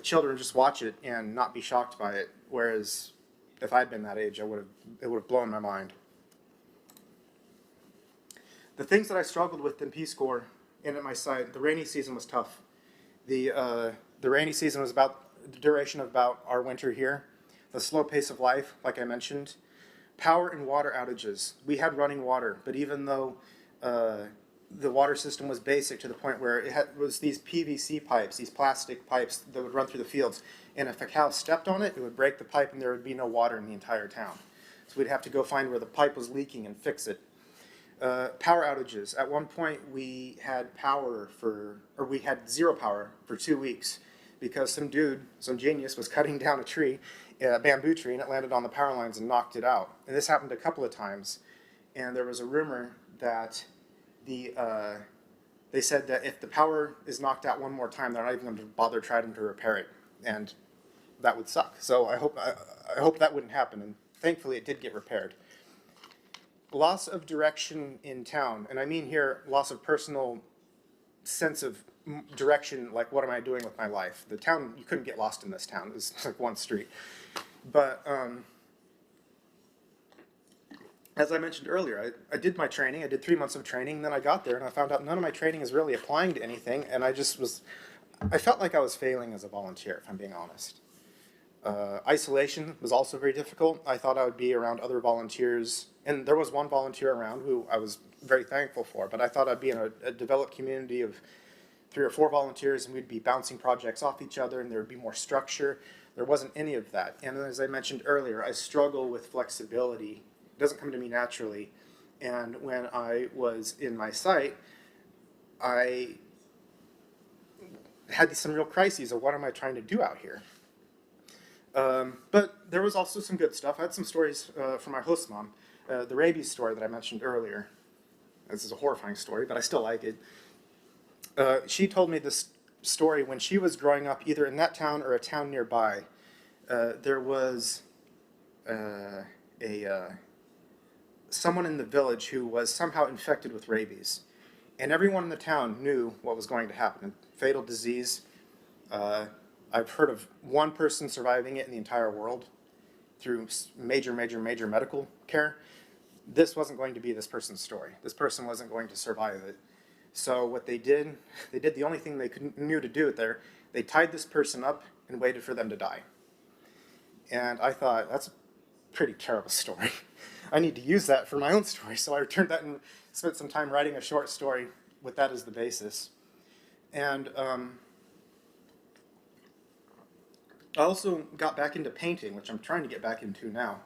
children just watch it and not be shocked by it, whereas if I'd been that age, it would have blown my mind. The things that I struggled with in Peace Corps and at my site, the rainy season was tough. The rainy season was about the duration of about our winter here. The slow pace of life, like I mentioned. Power and water outages. We had running water, but even though the water system was basic to the point where was these PVC pipes, these plastic pipes that would run through the fields. And if a cow stepped on it, it would break the pipe and there would be no water in the entire town. So we'd have to go find where the pipe was leaking and fix it. Power outages. At one point we had we had zero power for 2 weeks because some dude, some genius, was cutting down a tree, a bamboo tree, and it landed on the power lines and knocked it out. And this happened a couple of times. And there was a rumor that they said that if the power is knocked out one more time, they're not even going to bother trying to repair it, and that would suck. So I hope that wouldn't happen, and thankfully it did get repaired. Loss of direction in town, and I mean here loss of personal sense of direction, like what am I doing with my life? The town, you couldn't get lost in this town. It was like one street. But as I mentioned earlier, I did my training. I did 3 months of training, and then I got there and I found out none of my training is really applying to anything, and I felt like I was failing as a volunteer, if I'm being honest. Isolation was also very difficult. I thought I would be around other volunteers, and there was one volunteer around who I was very thankful for, but I thought I'd be in a developed community of 3 or 4 volunteers, and we'd be bouncing projects off each other, and there would be more structure. There wasn't any of that. And as I mentioned earlier, I struggle with flexibility. It doesn't come to me naturally. And when I was in my site, I had some real crises of what am I trying to do out here. But there was also some good stuff. I had some stories from my host mom. The rabies story that I mentioned earlier. This is a horrifying story, but I still like it. She told me this story when she was growing up, either in that town or a town nearby. There was someone in the village who was somehow infected with rabies. And everyone in the town knew what was going to happen. Fatal disease. I've heard of one person surviving it in the entire world through major medical care. This wasn't going to be this person's story. This person wasn't going to survive it. So what they did the only thing they knew to do it there. They tied this person up and waited for them to die. And I thought, that's a pretty terrible story. I need to use that for my own story. So I returned that and spent some time writing a short story with that as the basis. And I also got back into painting, which I'm trying to get back into now.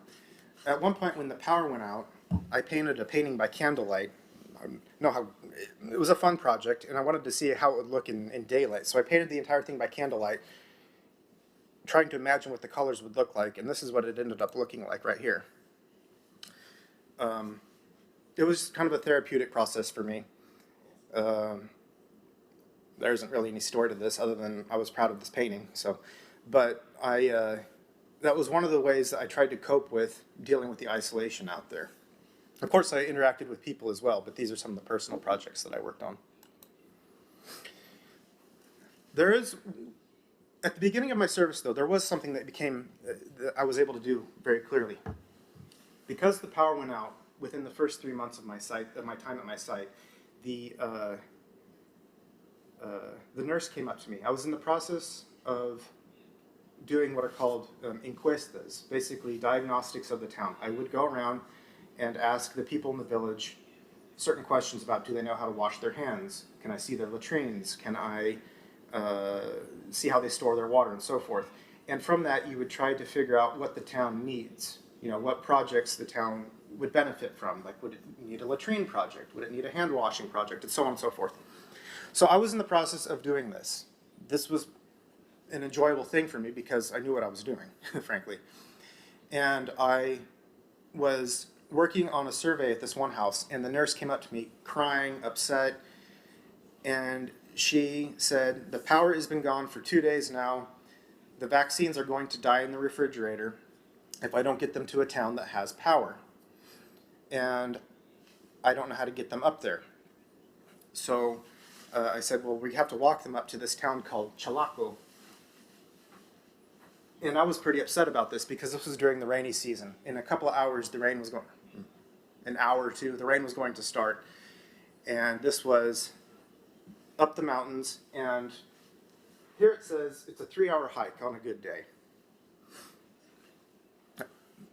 At one point when the power went out, I painted a painting by candlelight. It was a fun project, and I wanted to see how it would look in daylight. So I painted the entire thing by candlelight, trying to imagine what the colors would look like, and this is what it ended up looking like right here. It was kind of a therapeutic process for me. There isn't really any story to this other than I was proud of this painting. But that was one of the ways that I tried to cope with dealing with the isolation out there. Of course, I interacted with people as well, but these are some of the personal projects that I worked on. At the beginning of my service, though, there was something that that I was able to do very clearly. Because the power went out within the first 3 months of my time at my site, the nurse came up to me. I was in the process of doing what are called encuestas, basically diagnostics of the town. I would go around and ask the people in the village certain questions about, do they know how to wash their hands? Can I see their latrines? Can I see how they store their water and so forth? And from that, you would try to figure out what the town needs. What projects the town would benefit from. Like, would it need a latrine project? Would it need a hand washing project? And so on and so forth. So I was in the process of doing this. This was an enjoyable thing for me because I knew what I was doing, frankly. And I was working on a survey at this one house, and the nurse came up to me crying, upset, and she said, the power has been gone for 2 days now. The vaccines are going to die in the refrigerator if I don't get them to a town that has power. And I don't know how to get them up there. So I said, well, we have to walk them up to this town called Chalaco. And I was pretty upset about this because this was during the rainy season. In a couple of hours, the rain was going, an hour or two, the rain was going to start. And this was up the mountains, and here it says it's a 3-hour hike on a good day.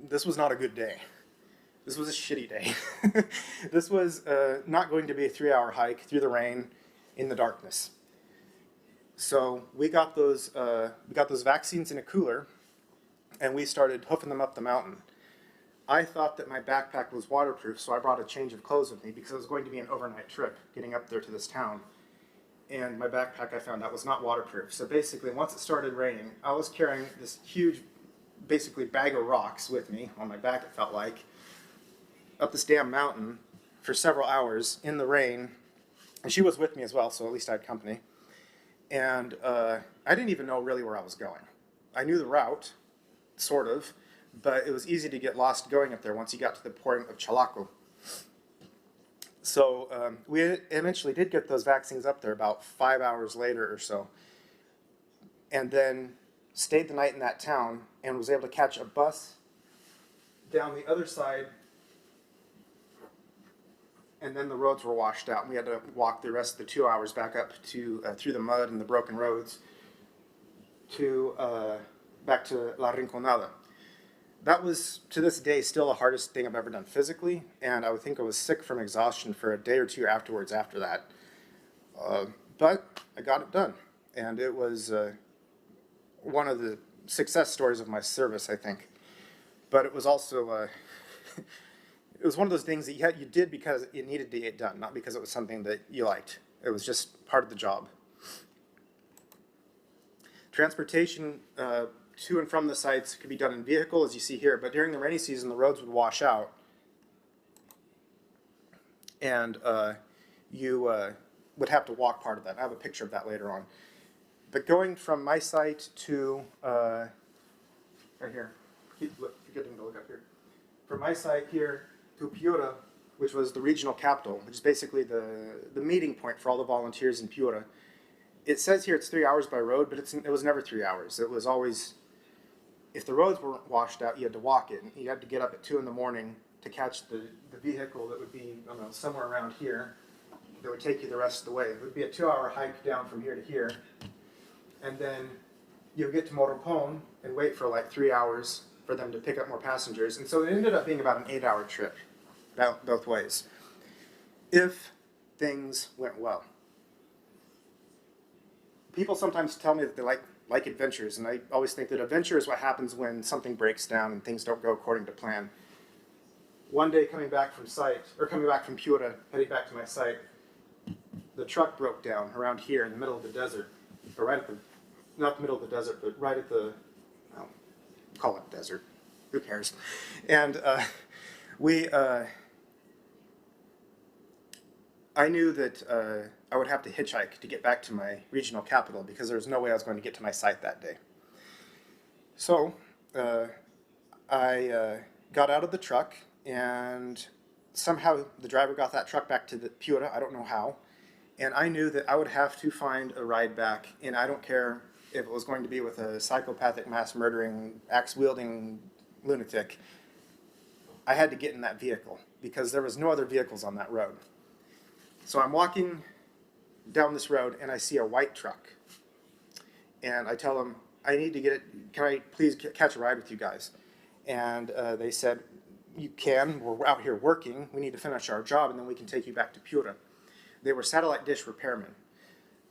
This was not a good day. This was a shitty day. This was not going to be a 3-hour hike through the rain in the darkness. So we got those vaccines in a cooler, and we started hoofing them up the mountain. I thought that my backpack was waterproof, so I brought a change of clothes with me because it was going to be an overnight trip getting up there to this town. And my backpack, I found out, was not waterproof. So basically, once it started raining, I was carrying this huge, basically, bag of rocks with me, on my back it felt like, up this damn mountain for several hours in the rain. And she was with me as well, so at least I had company. And I didn't even know really where I was going. I knew the route, sort of, but it was easy to get lost going up there once you got to the point of Chalaco. So we eventually did get those vaccines up there about 5 hours later or so, and then stayed the night in that town and was able to catch a bus down the other side, and then the roads were washed out, and we had to walk the rest of the 2 hours back up to through the mud and the broken roads to back to La Rinconada. That was, to this day, still the hardest thing I've ever done physically, and I would think I was sick from exhaustion for a day or two afterwards after that. But I got it done, and it was one of the success stories of my service, I think. But it was also, it was one of those things that you did because it needed to get done, not because it was something that you liked. It was just part of the job. Transportation to and from the sites could be done in vehicle, as you see here, but during the rainy season, the roads would wash out, and you would have to walk part of that. I have a picture of that later on. But going from my site to, right here, keep forgetting to look up here. From my site here to Piura, which was the regional capital, which is basically the meeting point for all the volunteers in Piura. It says here it's 3 hours by road, but it was never 3 hours. It was always, if the roads were washed out, you had to walk it. You had to get up at 2 in the morning to catch the vehicle that would be, I don't know, somewhere around here that would take you the rest of the way. It would be a 2-hour hike down from here to here. And then you'll get to Moropon and wait for like 3 hours for them to pick up more passengers. And so it ended up being about an 8-hour trip, both ways, if things went well. People sometimes tell me that they like adventures, and I always think that adventure is what happens when something breaks down and things don't go according to plan. One day coming back from Piura, heading back to my site, the truck broke down around here in the middle of the desert, or right at the, not the middle of the desert, but right at the, well, call it desert, who cares? And I knew that I would have to hitchhike to get back to my regional capital because there was no way I was going to get to my site that day. So I got out of the truck, and somehow the driver got that truck back to the Piura, I don't know how, and I knew that I would have to find a ride back, and I don't care if it was going to be with a psychopathic, mass-murdering, axe-wielding lunatic. I had to get in that vehicle because there was no other vehicles on that road. So I'm walking down this road, and I see a white truck. And I tell them, I need to get it, can I please catch a ride with you guys? And they said, you can, we're out here working, we need to finish our job, and then we can take you back to Piura. They were satellite dish repairmen.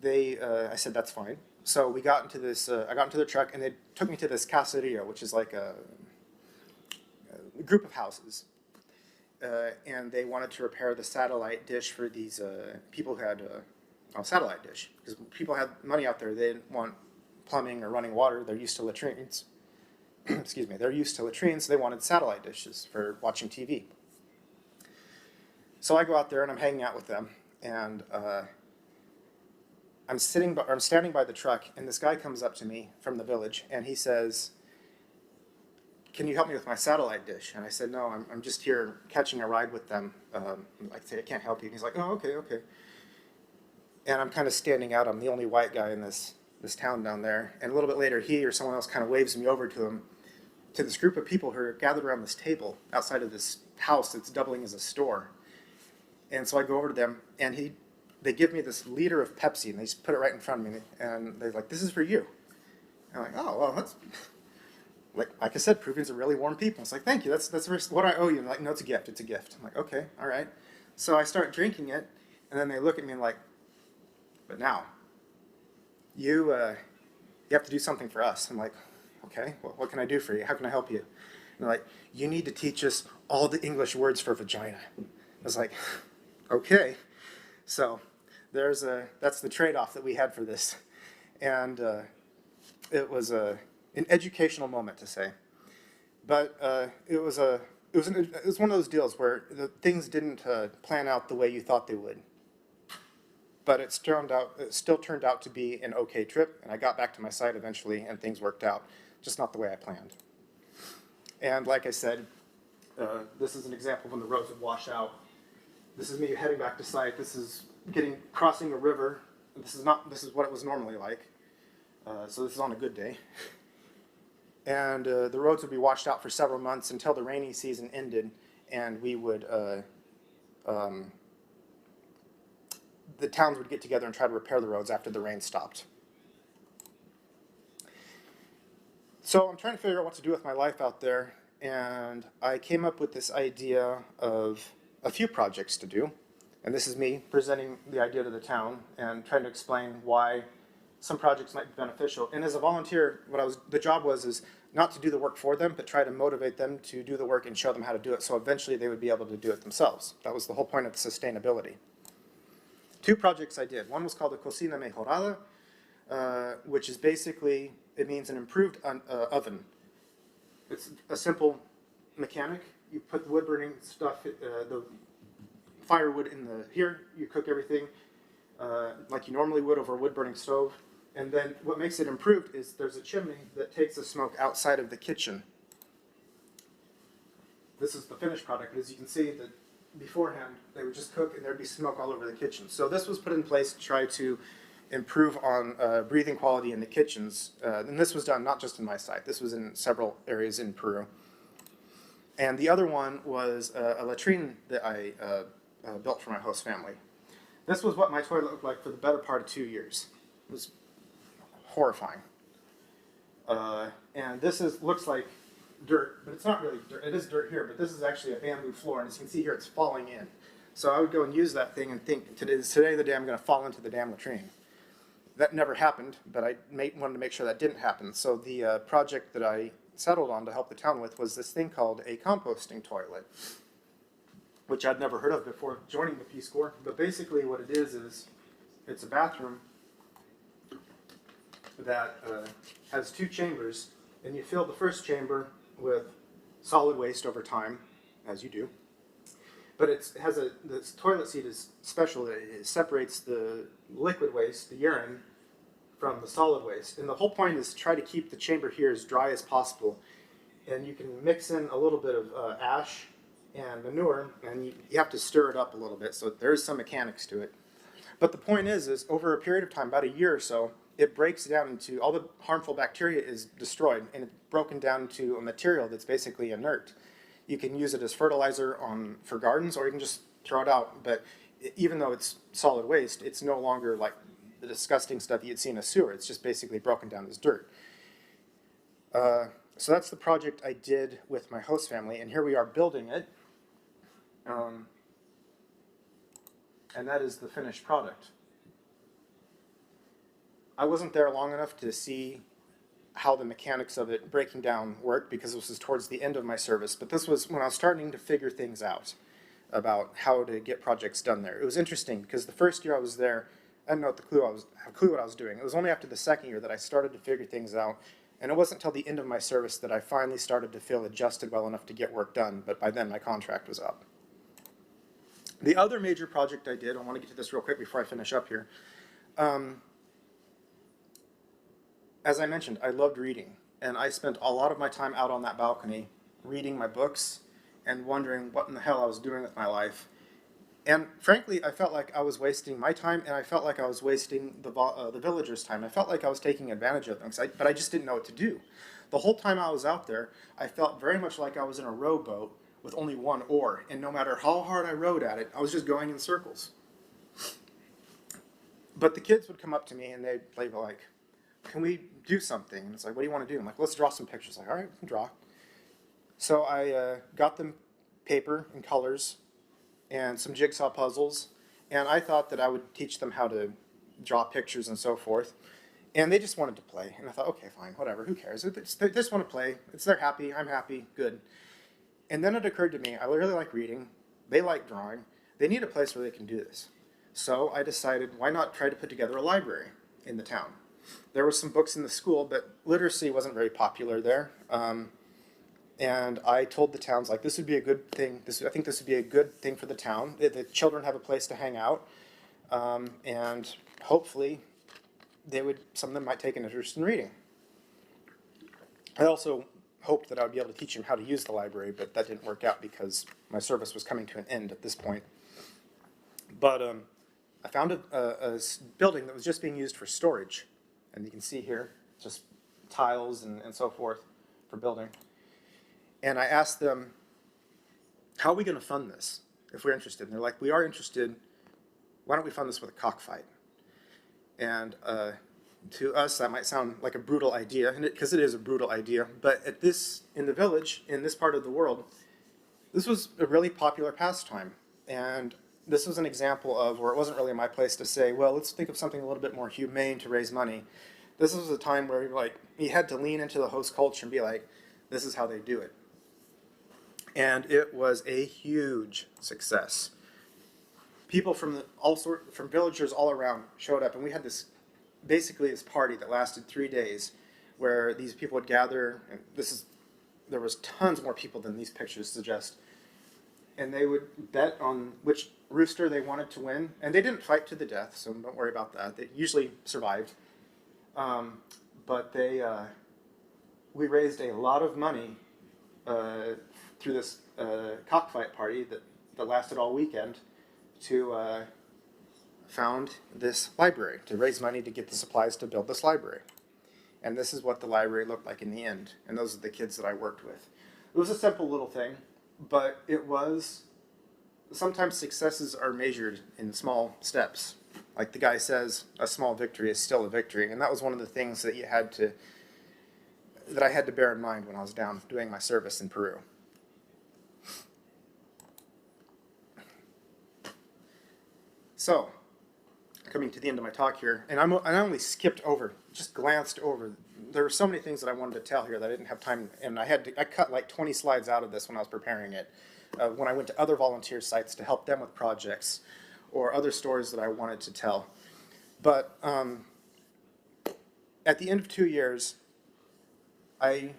I said, that's fine. So we got into this, I got into the truck, and they took me to this caseria, which is like a group of houses. And they wanted to repair the satellite dish for these people who had satellite dish. Because people had money out there, they didn't want plumbing or running water, they're used to latrines. Excuse me, they're used to latrines, so they wanted satellite dishes for watching TV. So I go out there and I'm hanging out with them, and I'm standing by the truck, and this guy comes up to me from the village, and he says, can you help me with my satellite dish? And I said, no, I'm just here catching a ride with them. I say, I can't help you. And he's like, oh, okay. And I'm kind of standing out. I'm the only white guy in this town down there. And a little bit later, he or someone else kind of waves me over to him, to this group of people who are gathered around this table outside of this house that's doubling as a store. And so I go over to them, and they give me this liter of Pepsi, and they just put it right in front of me. And they're like, this is for you. And I'm like, oh, well, like I said, Peruvians are really warm people. It's like, thank you, that's what I owe you. And they're like, no, it's a gift, it's a gift. I'm like, okay, all right. So I start drinking it, and then they look at me and like, but now, you have to do something for us. I'm like, okay, well, what can I do for you? How can I help you? And they're like, you need to teach us all the English words for vagina. I was like, okay. So that's the trade-off that we had for this. And it was an educational moment, to say. But it was one of those deals where things didn't plan out the way you thought they would. But it still turned out to be an okay trip, and I got back to my site eventually, and things worked out, just not the way I planned. And like I said, this is an example when the roads would wash out. This is me heading back to site. This is crossing a river. This is what it was normally like. So this is on a good day. And the roads would be washed out for several months until the rainy season ended, and we would the towns would get together and try to repair the roads after the rain stopped. So I'm trying to figure out what to do with my life out there, and I came up with this idea of a few projects to do. And this is me presenting the idea to the town and trying to explain why some projects might be beneficial. And as a volunteer, the job was not to do the work for them, but try to motivate them to do the work and show them how to do it, so eventually they would be able to do it themselves. That was the whole point of sustainability. 2 projects I did. One was called the Cocina Mejorada, which is basically, it means an improved oven. It's a simple mechanic. You put the wood burning stuff, the firewood in here, you cook everything like you normally would over a wood burning stove. And then what makes it improved is there's a chimney that takes the smoke outside of the kitchen. This is the finished product. As you can see, that beforehand, they would just cook and there'd be smoke all over the kitchen. So this was put in place to try to improve on breathing quality in the kitchens. And this was done not just in my site. This was in several areas in Peru. And the other one was a latrine that I built for my host family. This was what my toilet looked like for the better part of 2 years. It was horrifying. And this looks like dirt, but it's not really dirt. It is dirt here, but this is actually a bamboo floor, and as you can see here, it's falling in. So I would go and use that thing and think, today the day I'm going to fall into the damn latrine. That never happened, but I wanted to make sure that didn't happen. So the project that I settled on to help the town with was this thing called a composting toilet, which I'd never heard of before joining the Peace Corps. But basically what it is it's a bathroom that has 2 chambers, and you fill the first chamber with solid waste over time, as you do. But this toilet seat is special. It separates the liquid waste, the urine, from the solid waste. And the whole point is to try to keep the chamber here as dry as possible. And you can mix in a little bit of ash and manure, and you have to stir it up a little bit, so there's some mechanics to it. But the point is over a period of time, about a year or so, it breaks down into, all the harmful bacteria is destroyed, and it's broken down to a material that's basically inert. You can use it as fertilizer for gardens, or you can just throw it out. But even though it's solid waste, it's no longer like the disgusting stuff you'd see in a sewer. It's just basically broken down as dirt. So that's the project I did with my host family, and here we are building it. And that is the finished product. I wasn't there long enough to see how the mechanics of it breaking down worked, because this was towards the end of my service, but this was when I was starting to figure things out about how to get projects done there. It was interesting because the first year I was there, I didn't know have a clue what I was doing. It was only after the second year that I started to figure things out, and it wasn't until the end of my service that I finally started to feel adjusted well enough to get work done, but by then my contract was up. The other major project I did, I want to get to this real quick before I finish up here. As I mentioned, I loved reading, and I spent a lot of my time out on that balcony reading my books and wondering what in the hell I was doing with my life. And frankly, I felt like I was wasting my time, and I felt like I was wasting the villagers' time. I felt like I was taking advantage of them, but I just didn't know what to do. The whole time I was out there, I felt very much like I was in a rowboat with only one oar, and no matter how hard I rowed at it, I was just going in circles. But the kids would come up to me, and they'd be like, can we do something? And it's like, what do you want to do? I'm like, let's draw some pictures. Like, all right, we can draw. So I got them paper and colors and some jigsaw puzzles, and I thought that I would teach them how to draw pictures and so forth. And they just wanted to play. And I thought, okay, fine, whatever, who cares? They just want to play. They're happy, I'm happy, good. And then it occurred to me, I really like reading, they like drawing, they need a place where they can do this. So I decided, why not try to put together a library in the town? There were some books in the school, but literacy wasn't very popular there. And I told the towns, like, this would be a good thing. I think this would be a good thing for the town. The children have a place to hang out. And hopefully, some of them might take an interest in reading. I also hoped that I would be able to teach them how to use the library, but that didn't work out because my service was coming to an end at this point. But I found a building that was just being used for storage. And you can see here, just tiles and so forth for building. And I asked them, how are we going to fund this if we're interested? And they're like, we are interested. Why don't we fund this with a cockfight? And to us, that might sound like a brutal idea, because it is a brutal idea. But in the village, in this part of the world, this was a really popular pastime. And this was an example of where it wasn't really my place to say, well, let's think of something a little bit more humane to raise money. This was a time where you had to lean into the host culture and be like, this is how they do it. And it was a huge success. People from villagers all around showed up, and we had basically this party that lasted 3 days, where these people would gather. And there was tons more people than these pictures suggest, and they would bet on which rooster they wanted to win. And they didn't fight to the death, so don't worry about that. They usually survived, but we raised a lot of money through this cockfight party that lasted all weekend to found this library, to raise money to get the supplies to build this library. And this is what the library looked like in the end. And those are the kids that I worked with. It was a simple little thing, but sometimes successes are measured in small steps. Like the guy says, a small victory is still a victory. And that was one of the things that I had to bear in mind when I was down doing my service in Peru. So, coming to the end of my talk here, and I only just glanced over. There were so many things that I wanted to tell here that I didn't have time, and I cut like 20 slides out of this when I was preparing it. When I went to other volunteer sites to help them with projects or other stories that I wanted to tell. But at the end of 2 years, I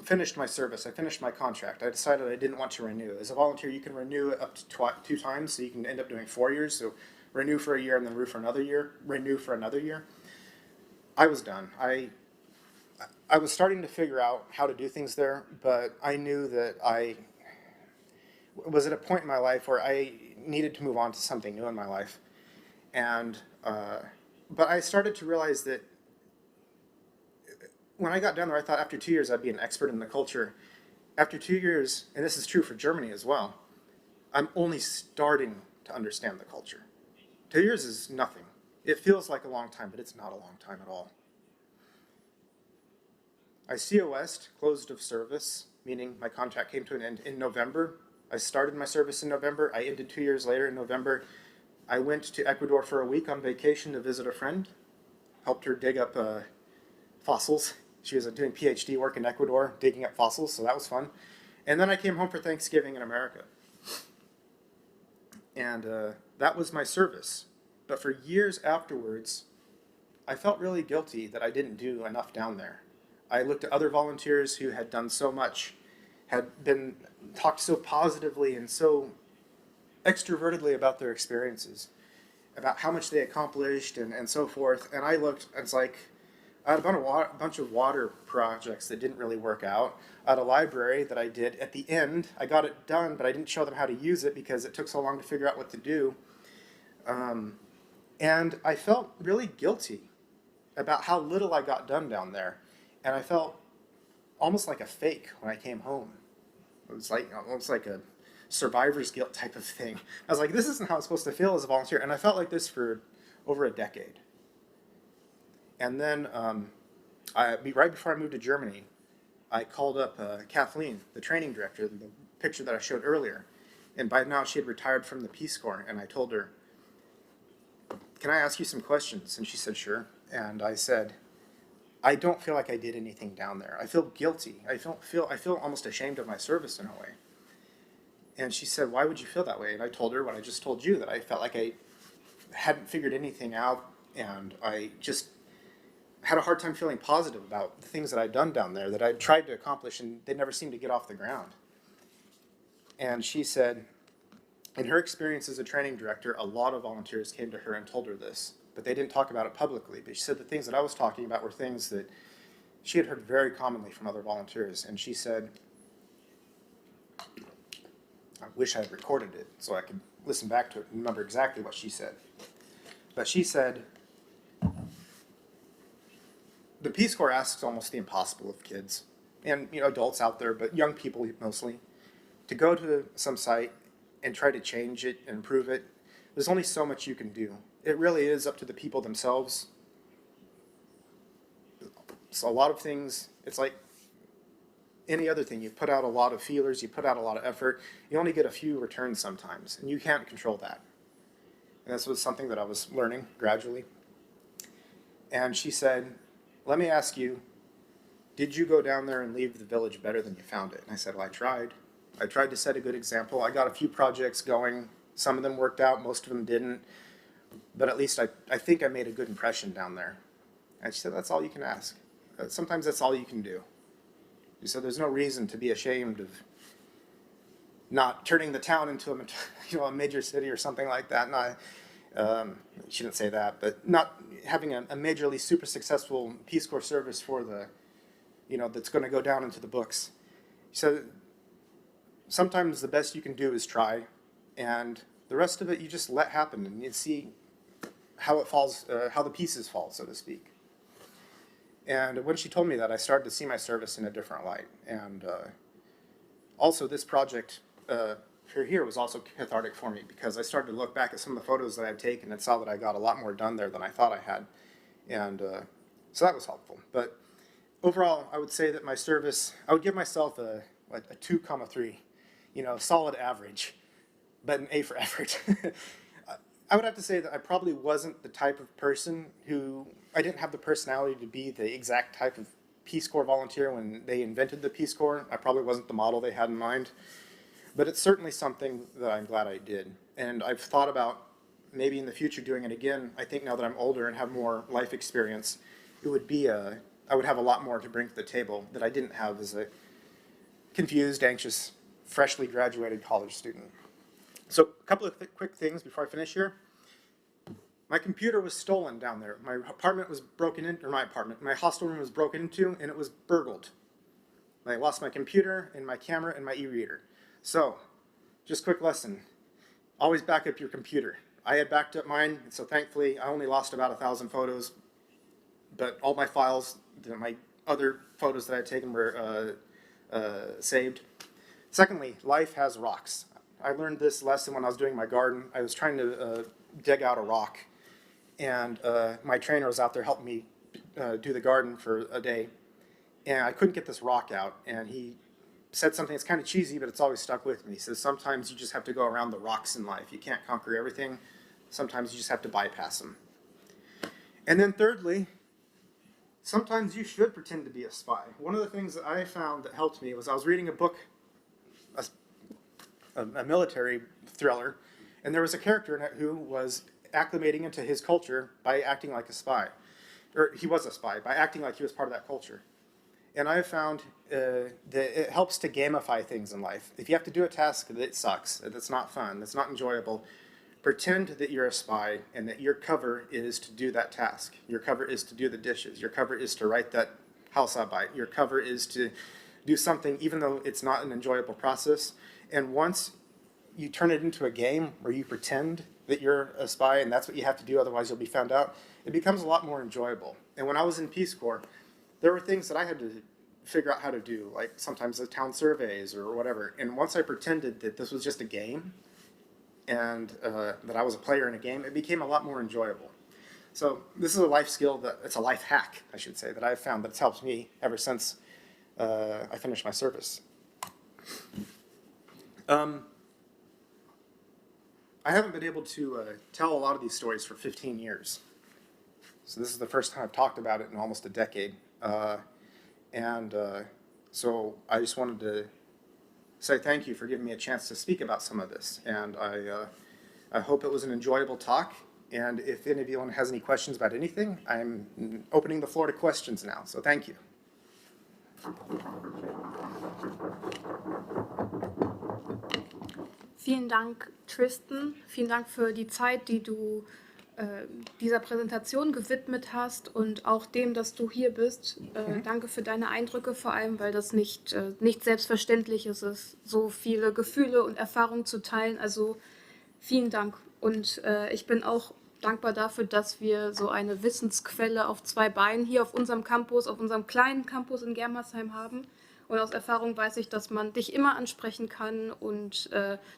finished my service. I finished my contract. I decided I didn't want to renew. As a volunteer, you can renew it up to 2 times, so you can end up doing 4 years. So renew for a year and then renew for another year. I was done. I was starting to figure out how to do things there, but I knew that I was at a point in my life where I needed to move on to something new in my life. And but I started to realize that when I got down there, I thought after 2 years I'd be an expert in the culture. After 2 years, and this is true for Germany as well, I'm only starting to understand the culture. 2 years is nothing. It feels like a long time, but it's not a long time at all. I COS'd, closed of service, meaning my contract came to an end in November. I started my service in November. I ended 2 years later in November. I went to Ecuador for a week on vacation to visit a friend, helped her dig up fossils. She was doing PhD work in Ecuador, digging up fossils, so that was fun. And then I came home for Thanksgiving in America. And that was my service. But for years afterwards, I felt really guilty that I didn't do enough down there. I looked at other volunteers who had done so much, had been talked so positively and so extrovertedly about their experiences, about how much they accomplished and so forth. And I looked, and it's like, I had a bunch of water projects that didn't really work out. I had a library that I did. At the end, I got it done, but I didn't show them how to use it because it took so long to figure out what to do. And I felt really guilty about how little I got done down there. And I felt almost like a fake when I came home. It was like almost like a survivor's guilt type of thing. I was like, this isn't how it's supposed to feel as a volunteer. And I felt like this for over a decade. And then right before I moved to Germany, I called up Kathleen, the training director, the picture that I showed earlier. And by now she had retired from the Peace Corps. And I told her, can I ask you some questions? And she said, sure. And I said, I don't feel like I did anything down there. I feel guilty. I feel almost ashamed of my service in a way. And she said, why would you feel that way? And I told her what I just told you, that I felt like I hadn't figured anything out, and I just had a hard time feeling positive about the things that I'd done down there, that I'd tried to accomplish, and they never seemed to get off the ground. And she said, in her experience as a training director, a lot of volunteers came to her and told her this, but they didn't talk about it publicly. But she said the things that I was talking about were things that she had heard very commonly from other volunteers. And she said, I wish I had recorded it so I could listen back to it and remember exactly what she said. But she said, the Peace Corps asks almost the impossible of kids, and adults out there, but young people mostly, to go to some site and try to change it and improve it. There's only so much you can do. It really is up to the people themselves. So a lot of things, it's like any other thing. You put out a lot of feelers, you put out a lot of effort, you only get a few returns sometimes, and you can't control that. And this was something that I was learning gradually. And she said, let me ask you, did you go down there and leave the village better than you found it? And I said, well, I tried. I tried to set a good example. I got a few projects going. Some of them worked out, most of them didn't. But at least I think I made a good impression down there. And she said, that's all you can ask. Sometimes that's all you can do. She said, there's no reason to be ashamed of not turning the town into a major city or something like that. And she didn't say that, but not having a majorly super successful Peace Corps service for the, that's going to go down into the books. She said, sometimes the best you can do is try, and the rest of it you just let happen, and you see how it falls, how the pieces fall, so to speak. And when she told me that, I started to see my service in a different light. And also this project here was also cathartic for me, because I started to look back at some of the photos that I'd taken and saw that I got a lot more done there than I thought I had. And so that was helpful. But overall, I would say that my service, I would give myself a 2,3, solid average, but an A for effort. I would have to say that I probably wasn't the type of person I didn't have the personality to be the exact type of Peace Corps volunteer when they invented the Peace Corps. I probably wasn't the model they had in mind. But it's certainly something that I'm glad I did. And I've thought about maybe in the future doing it again. I think now that I'm older and have more life experience, it would be I would have a lot more to bring to the table that I didn't have as a confused, anxious, freshly graduated college student. So a couple of quick things before I finish here. My computer was stolen down there. My apartment was broken into, or my hostel room was broken into, and it was burgled. I lost my computer and my camera and my e-reader. So, just quick lesson, always back up your computer. I had backed up mine, so thankfully I only lost about 1,000 photos, but all my files, my other photos that I had taken were saved. Secondly, life has rocks. I learned this lesson when I was doing my garden. I was trying to dig out a rock, and my trainer was out there helping me do the garden for a day, and I couldn't get this rock out, and he said something that's kind of cheesy, but it's always stuck with me. He says, sometimes you just have to go around the rocks in life. You can't conquer everything. Sometimes you just have to bypass them. And then thirdly, sometimes you should pretend to be a spy. One of the things that I found that helped me was I was reading a book, a military thriller, and there was a character in it who was acclimating into his culture by acting like a spy. Or he was a spy, by acting like he was part of that culture. And I have found that it helps to gamify things in life. If you have to do a task that sucks, that's not fun, that's not enjoyable, pretend that you're a spy and that your cover is to do that task. Your cover is to do the dishes. Your cover is to write that house I buy. Your cover is to do something even though it's not an enjoyable process. And once you turn it into a game where you pretend that you're a spy and that's what you have to do, otherwise you'll be found out, it becomes a lot more enjoyable. And when I was in Peace Corps, there were things that I had to figure out how to do, like sometimes the town surveys or whatever. And once I pretended that this was just a game and that I was a player in a game, it became a lot more enjoyable. So this is a life skill it's a life hack, I should say, that I've found that's helped me ever since I finished my service. I haven't been able to tell a lot of these stories for 15 years. So this is the first time I've talked about it in almost a decade. So I just wanted to say thank you for giving me a chance to speak about some of this. And I hope it was an enjoyable talk. And if any of you has any questions about anything, I'm opening the floor to questions now. So thank you. Vielen Dank, Tristan. Vielen Dank für die Zeit, die du dieser Präsentation gewidmet hast und auch dem, dass du hier bist. Danke für deine Eindrücke, vor allem, weil das nicht selbstverständlich ist, so viele Gefühle und Erfahrungen zu teilen. Also vielen Dank. Und ich bin auch dankbar dafür, dass wir so eine Wissensquelle auf zwei Beinen hier auf unserem Campus, auf unserem kleinen Campus in Germersheim haben. Und aus Erfahrung weiß ich, dass man dich immer ansprechen kann und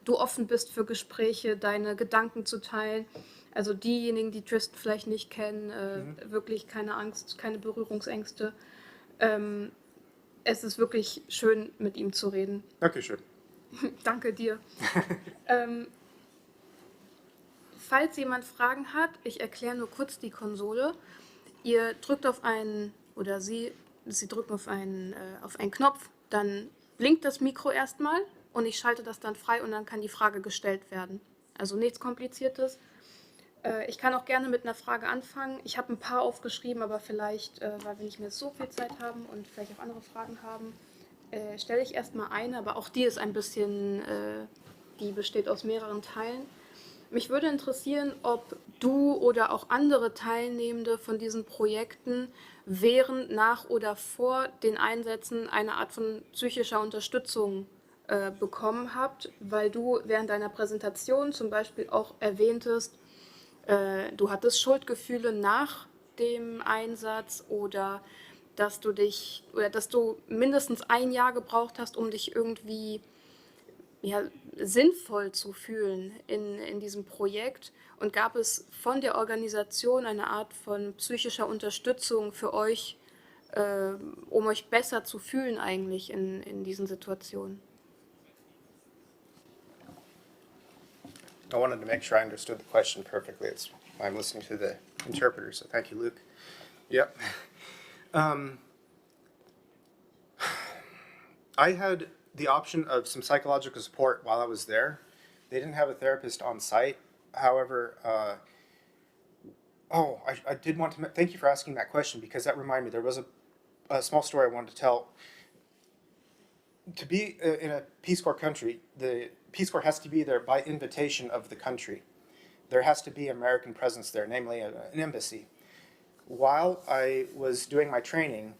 du offen bist für Gespräche, deine Gedanken zu teilen. Also diejenigen, die Tristan vielleicht nicht kennen, wirklich keine Angst, keine Berührungsängste. Es ist wirklich schön, mit ihm zu reden. Dankeschön. Danke dir. Falls jemand Fragen hat, ich erkläre nur kurz die Konsole. Ihr drückt auf einen, oder Sie drücken auf einen Knopf, dann blinkt das Mikro erstmal und ich schalte das dann frei und dann kann die Frage gestellt werden. Also nichts Kompliziertes. Ich kann auch gerne mit einer Frage anfangen. Ich habe ein paar aufgeschrieben, aber vielleicht, weil wir nicht mehr so viel Zeit haben und vielleicht auch andere Fragen haben, stelle ich erstmal eine, aber auch die ist ein bisschen, die besteht aus mehreren Teilen. Mich würde interessieren, ob du oder auch andere Teilnehmende von diesen Projekten während, nach oder vor den Einsätzen eine Art von psychischer Unterstützung bekommen habt, weil du während deiner Präsentation zum Beispiel auch erwähntest, du hattest Schuldgefühle nach dem Einsatz oder dass du mindestens ein Jahr gebraucht hast, um dich irgendwie sinnvoll zu fühlen in diesem Projekt. Und gab es von der Organisation eine Art von psychischer Unterstützung für euch, um euch besser zu fühlen eigentlich in diesen Situationen? I wanted to make sure I understood the question perfectly. I'm listening to the interpreter, so thank you, Luke. Yep. I had the option of some psychological support while I was there. They didn't have a therapist on site. However, I did want to thank you for asking that question, because that reminded me there was a small story I wanted to tell. To be in a Peace Corps country, the Peace Corps has to be there by invitation of the country. There has to be American presence there, namely an embassy. While I was doing my training,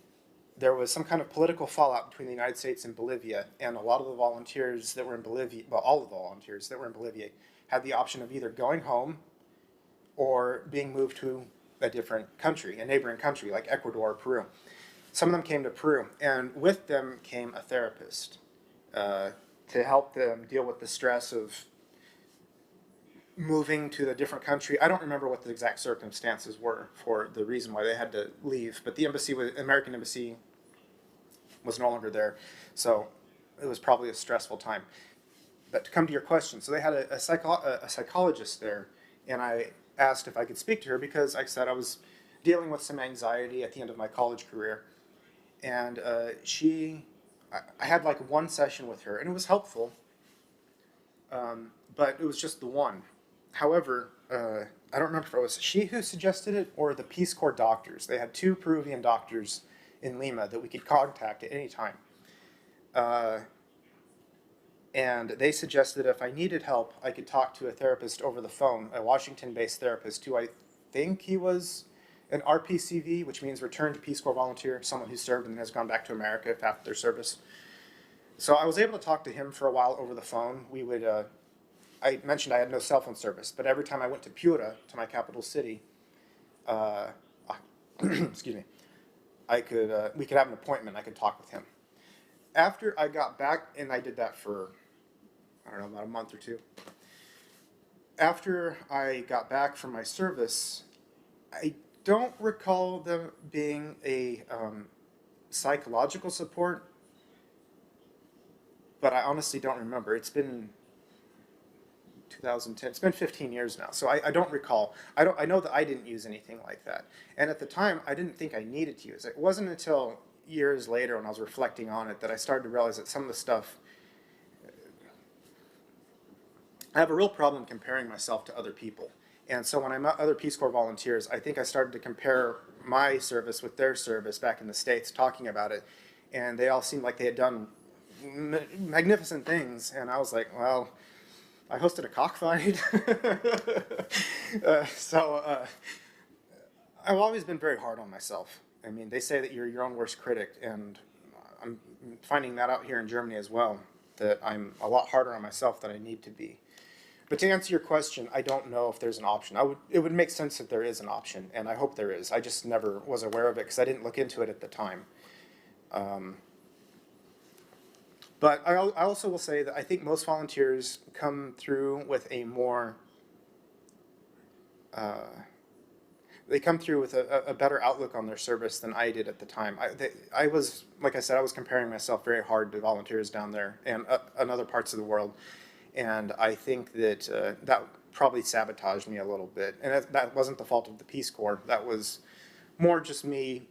there was some kind of political fallout between the United States and Bolivia, and a lot of the volunteers that were in Bolivia, well, all of the volunteers that were in Bolivia, had the option of either going home or being moved to a different country, a neighboring country like Ecuador or Peru. Some of them came to Peru, and with them came a therapist to help them deal with the stress of moving to a different country. I don't remember what the exact circumstances were for the reason why they had to leave, but the American embassy was no longer there, so it was probably a stressful time. But to come to your question, so they had a psychologist there, and I asked if I could speak to her because, like I said, I was dealing with some anxiety at the end of my college career, and I had like one session with her, and it was helpful, but it was just the one. However, I don't remember if it was she who suggested it or the Peace Corps doctors. They had 2 Peruvian doctors in Lima that we could contact at any time. And they suggested if I needed help, I could talk to a therapist over the phone, a Washington-based therapist who I think he was an RPCV, which means Returned Peace Corps Volunteer, someone who served and has gone back to America after their service. So I was able to talk to him for a while over the phone. We would, I mentioned I had no cell phone service, but every time I went to Piura, to my capital city, excuse me, we could have an appointment. I could talk with him. After I got back, and I did that for, I don't know, about a month or 2. After I got back from my service, I don't recall them being a psychological support, but I honestly don't remember. It's been 2010. It's been 15 years now, so I don't recall. I know that I didn't use anything like that, and at the time, I didn't think I needed to use it. It wasn't until years later, when I was reflecting on it, that I started to realize that some of the stuff. I have a real problem comparing myself to other people. And so when I met other Peace Corps volunteers, I think I started to compare my service with their service back in the States, talking about it. And they all seemed like they had done magnificent things. And I was like, well, I hosted a cockfight. I've always been very hard on myself. I mean, they say that you're your own worst critic. And I'm finding that out here in Germany as well, that I'm a lot harder on myself than I need to be. But to answer your question, I don't know if there's an option. It would make sense if there is an option, and I hope there is. I just never was aware of it because I didn't look into it at the time. But I also will say that I think most volunteers come through with a more, they come through with a better outlook on their service than I did at the time. I was, like I said, I was comparing myself very hard to volunteers down there and in other parts of the world. And I think that that probably sabotaged me a little bit. And that wasn't the fault of the Peace Corps. That was more just me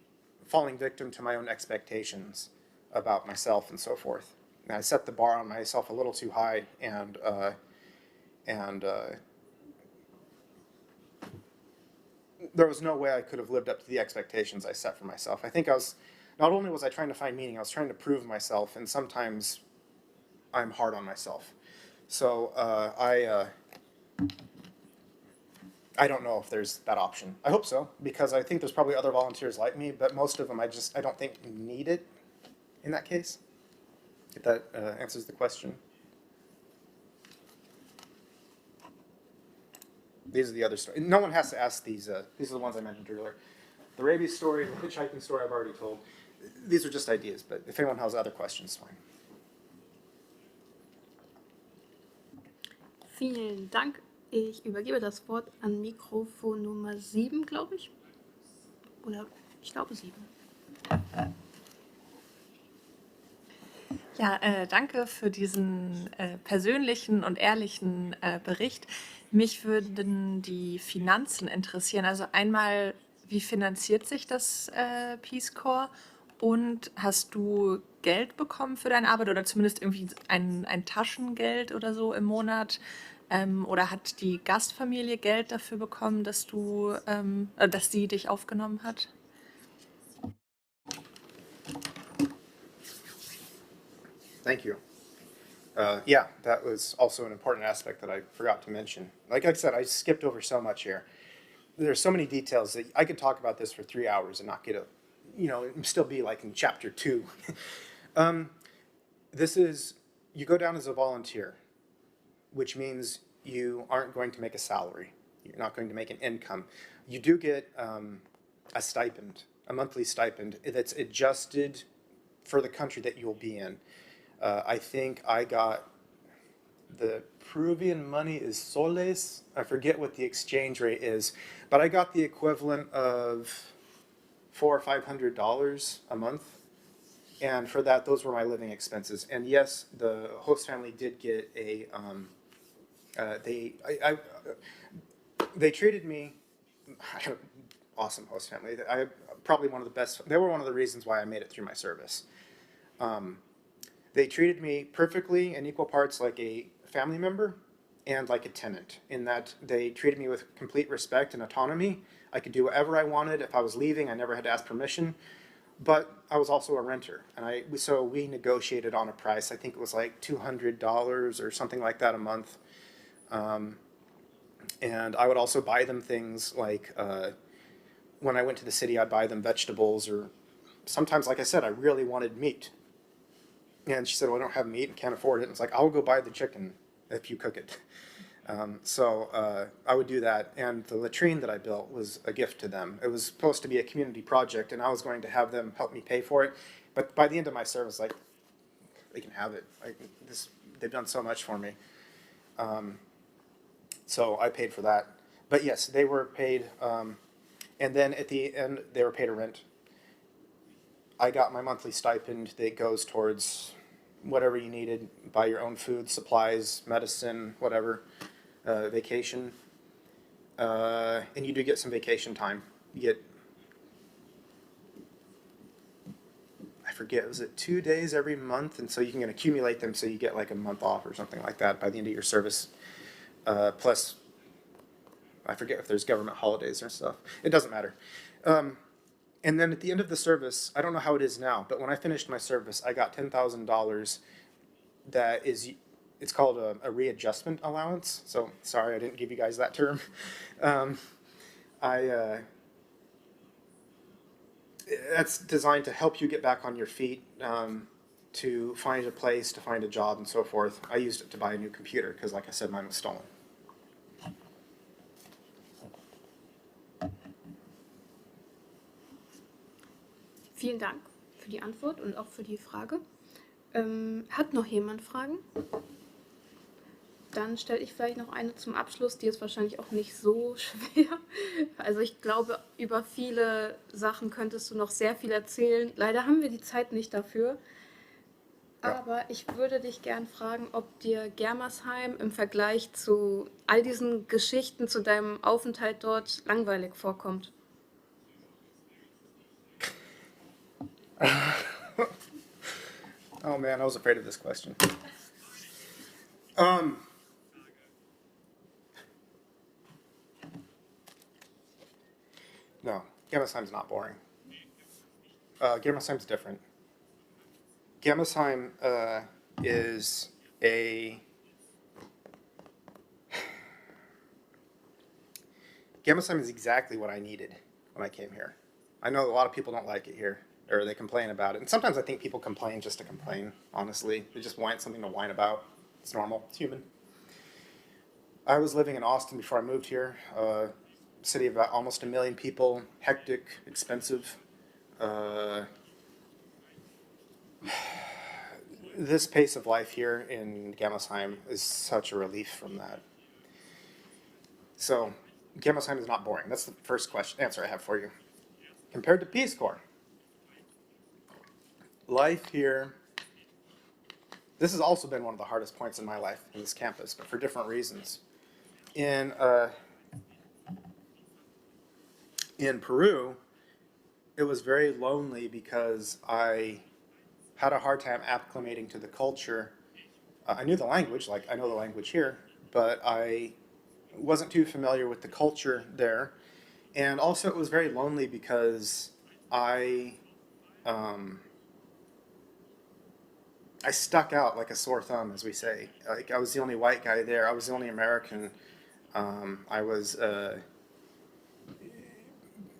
falling victim to my own expectations about myself and so forth. And I set the bar on myself a little too high, and there was no way I could have lived up to the expectations I set for myself. I think not only was I trying to find meaning, I was trying to prove myself, and sometimes I'm hard on myself. So I don't know if there's that option. I hope so, because I think there's probably other volunteers like me, but most of them I don't think need it in that case. If that answers the question. These are the other stories. No one has to ask these. These are the ones I mentioned earlier. The rabies story, the hitchhiking story I've already told. These are just ideas, but if anyone has other questions, fine. Vielen Dank. Ich übergebe das Wort an Mikrofon Nummer 7, glaube ich. Oder ich glaube 7. Ja, danke für diesen persönlichen und ehrlichen Bericht. Mich würden die Finanzen interessieren. Also einmal, wie finanziert sich das Peace Corps? Und hast du Geld bekommen für deine Arbeit oder zumindest irgendwie ein Taschengeld oder so im Monat? Oder hat die Gastfamilie Geld dafür bekommen, dass sie dich aufgenommen hat? Thank you. Yeah, that was also an important aspect that I forgot to mention. Like I said, I skipped over so much here. There's so many details that I could talk about this for 3 hours and not get still be like in chapter 2. You go down as a volunteer, which means you aren't going to make a salary. You're not going to make an income. You do get a stipend, a monthly stipend that's adjusted for the country that you'll be in. I think I got, the Peruvian money is soles. I forget what the exchange rate is, but I got the equivalent of $400 or $500 a month. And for that, those were my living expenses. And yes, the host family did get they treated me, awesome host family. Probably one of the best, they were one of the reasons why I made it through my service. They treated me perfectly in equal parts like a family member and like a tenant, in that they treated me with complete respect and autonomy. I could do whatever I wanted. If I was leaving, I never had to ask permission. But I was also a renter, and so we negotiated on a price. I think it was like $200 or something like that a month. And I would also buy them things like, when I went to the city, I'd buy them vegetables, or sometimes, like I said, I really wanted meat. And she said, well, I don't have meat and can't afford it. And it's like, I'll go buy the chicken if you cook it. So I would do that. And the latrine that I built was a gift to them. It was supposed to be a community project, and I was going to have them help me pay for it. But by the end of my service, like, they can have it. They've done so much for me. So I paid for that. But yes, they were paid. And then at the end, they were paid a rent. I got my monthly stipend that goes towards whatever you needed, buy your own food, supplies, medicine, whatever, vacation. And you do get some vacation time. You get, I forget, was it 2 days every month? And so you can accumulate them so you get like a month off or something like that by the end of your service. Plus, I forget if there's government holidays or stuff. It doesn't matter. And then at the end of the service, I don't know how it is now, but when I finished my service, I got $10,000 that is, it's called a readjustment allowance. So sorry, I didn't give you guys that term. That's designed to help you get back on your feet, to find a place, to find a job, and so forth. I used it to buy a new computer because, like I said, mine was stolen. Vielen Dank für die Antwort und auch für die Frage. Hat noch jemand Fragen? Dann stelle ich vielleicht noch eine zum Abschluss, die ist wahrscheinlich auch nicht so schwer. Also ich glaube, über viele Sachen könntest du noch sehr viel erzählen. Leider haben wir die Zeit nicht dafür. Ja. Aber ich würde dich gern fragen, ob dir Germersheim im Vergleich zu all diesen Geschichten zu deinem Aufenthalt dort langweilig vorkommt. Oh man, I was afraid of this question. No, Germersheim's not boring. Germersheim's different. Germersheim is a... Germersheim is exactly what I needed when I came here. I know a lot of people don't like it here, or they complain about it. And sometimes I think people complain just to complain, honestly. They just want something to whine about. It's normal. It's human. I was living in Austin before I moved here. City of about almost 1 million people. Hectic, expensive. This pace of life here in Germersheim is such a relief from that. So, Germersheim is not boring. That's the first answer I have for you. Compared to Peace Corps, life here, this has also been one of the hardest points in my life in this campus, but for different reasons. In Peru, it was very lonely because I had a hard time acclimating to the culture. I knew the language, like I know the language here, but I wasn't too familiar with the culture there. And also it was very lonely because I stuck out like a sore thumb, as we say. Like I was the only white guy there. I was the only American.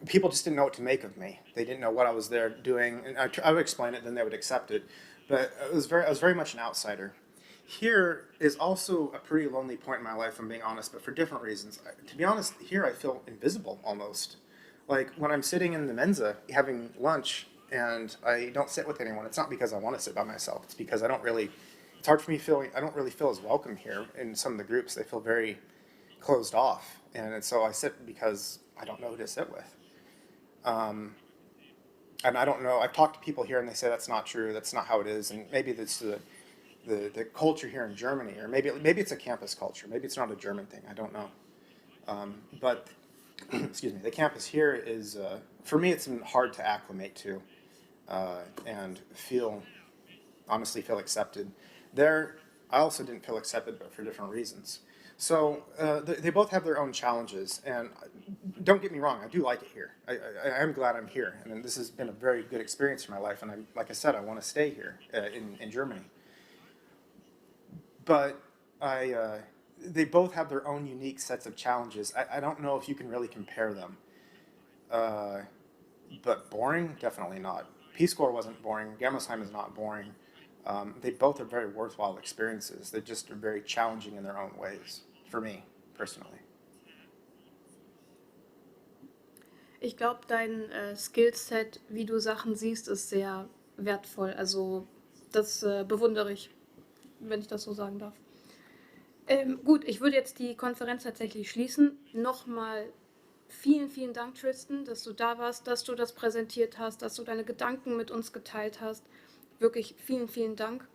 People just didn't know what to make of me. They didn't know what I was there doing, and I would explain it, then they would accept it. But I was very much an outsider. Here is also a pretty lonely point in my life, if I'm being honest, but for different reasons. To be honest, here I feel invisible almost. Like when I'm sitting in the Mensa having lunch and I don't sit with anyone, it's not because I want to sit by myself. It's because it's hard for me I don't really feel as welcome here in some of the groups. They feel very closed off. And so I sit because I don't know who to sit with. And I don't know, I've talked to people here and they say that's not true, that's not how it is, and maybe it's the culture here in Germany, or maybe it's a campus culture, maybe it's not a German thing, I don't know. But, excuse me, the campus here is, for me it's been hard to acclimate to, and honestly feel accepted. There, I also didn't feel accepted, but for different reasons. So they both have their own challenges, and don't get me wrong, I do like it here. I am glad I'm here, and this has been a very good experience for my life, and like I said, I want to stay here in Germany. But they both have their own unique sets of challenges. I don't know if you can really compare them. But boring? Definitely not. Peace Corps wasn't boring. Germersheim is not boring. They both are very worthwhile experiences. They just are very challenging in their own ways, for me, personally. Ich glaube, dein Skillset, wie du Sachen siehst, ist sehr wertvoll. Also das bewundere ich, wenn ich das so sagen darf. Gut, ich würde jetzt die Konferenz tatsächlich schließen. Nochmal vielen, vielen Dank, Tristan, dass du da warst, dass du das präsentiert hast, dass du deine Gedanken mit uns geteilt hast. Wirklich vielen, vielen Dank.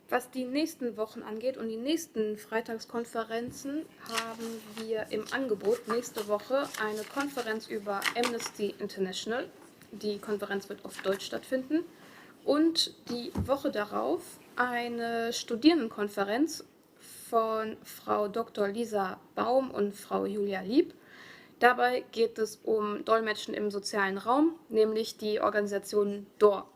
Was die nächsten Wochen angeht und die nächsten Freitagskonferenzen, haben wir im Angebot nächste Woche eine Konferenz über Amnesty International. Die Konferenz wird auf Deutsch stattfinden. Und die Woche darauf eine Studierendenkonferenz von Frau Dr. Lisa Baum und Frau Julia Lieb. Dabei geht es um Dolmetschen im sozialen Raum, nämlich die Organisation DOR.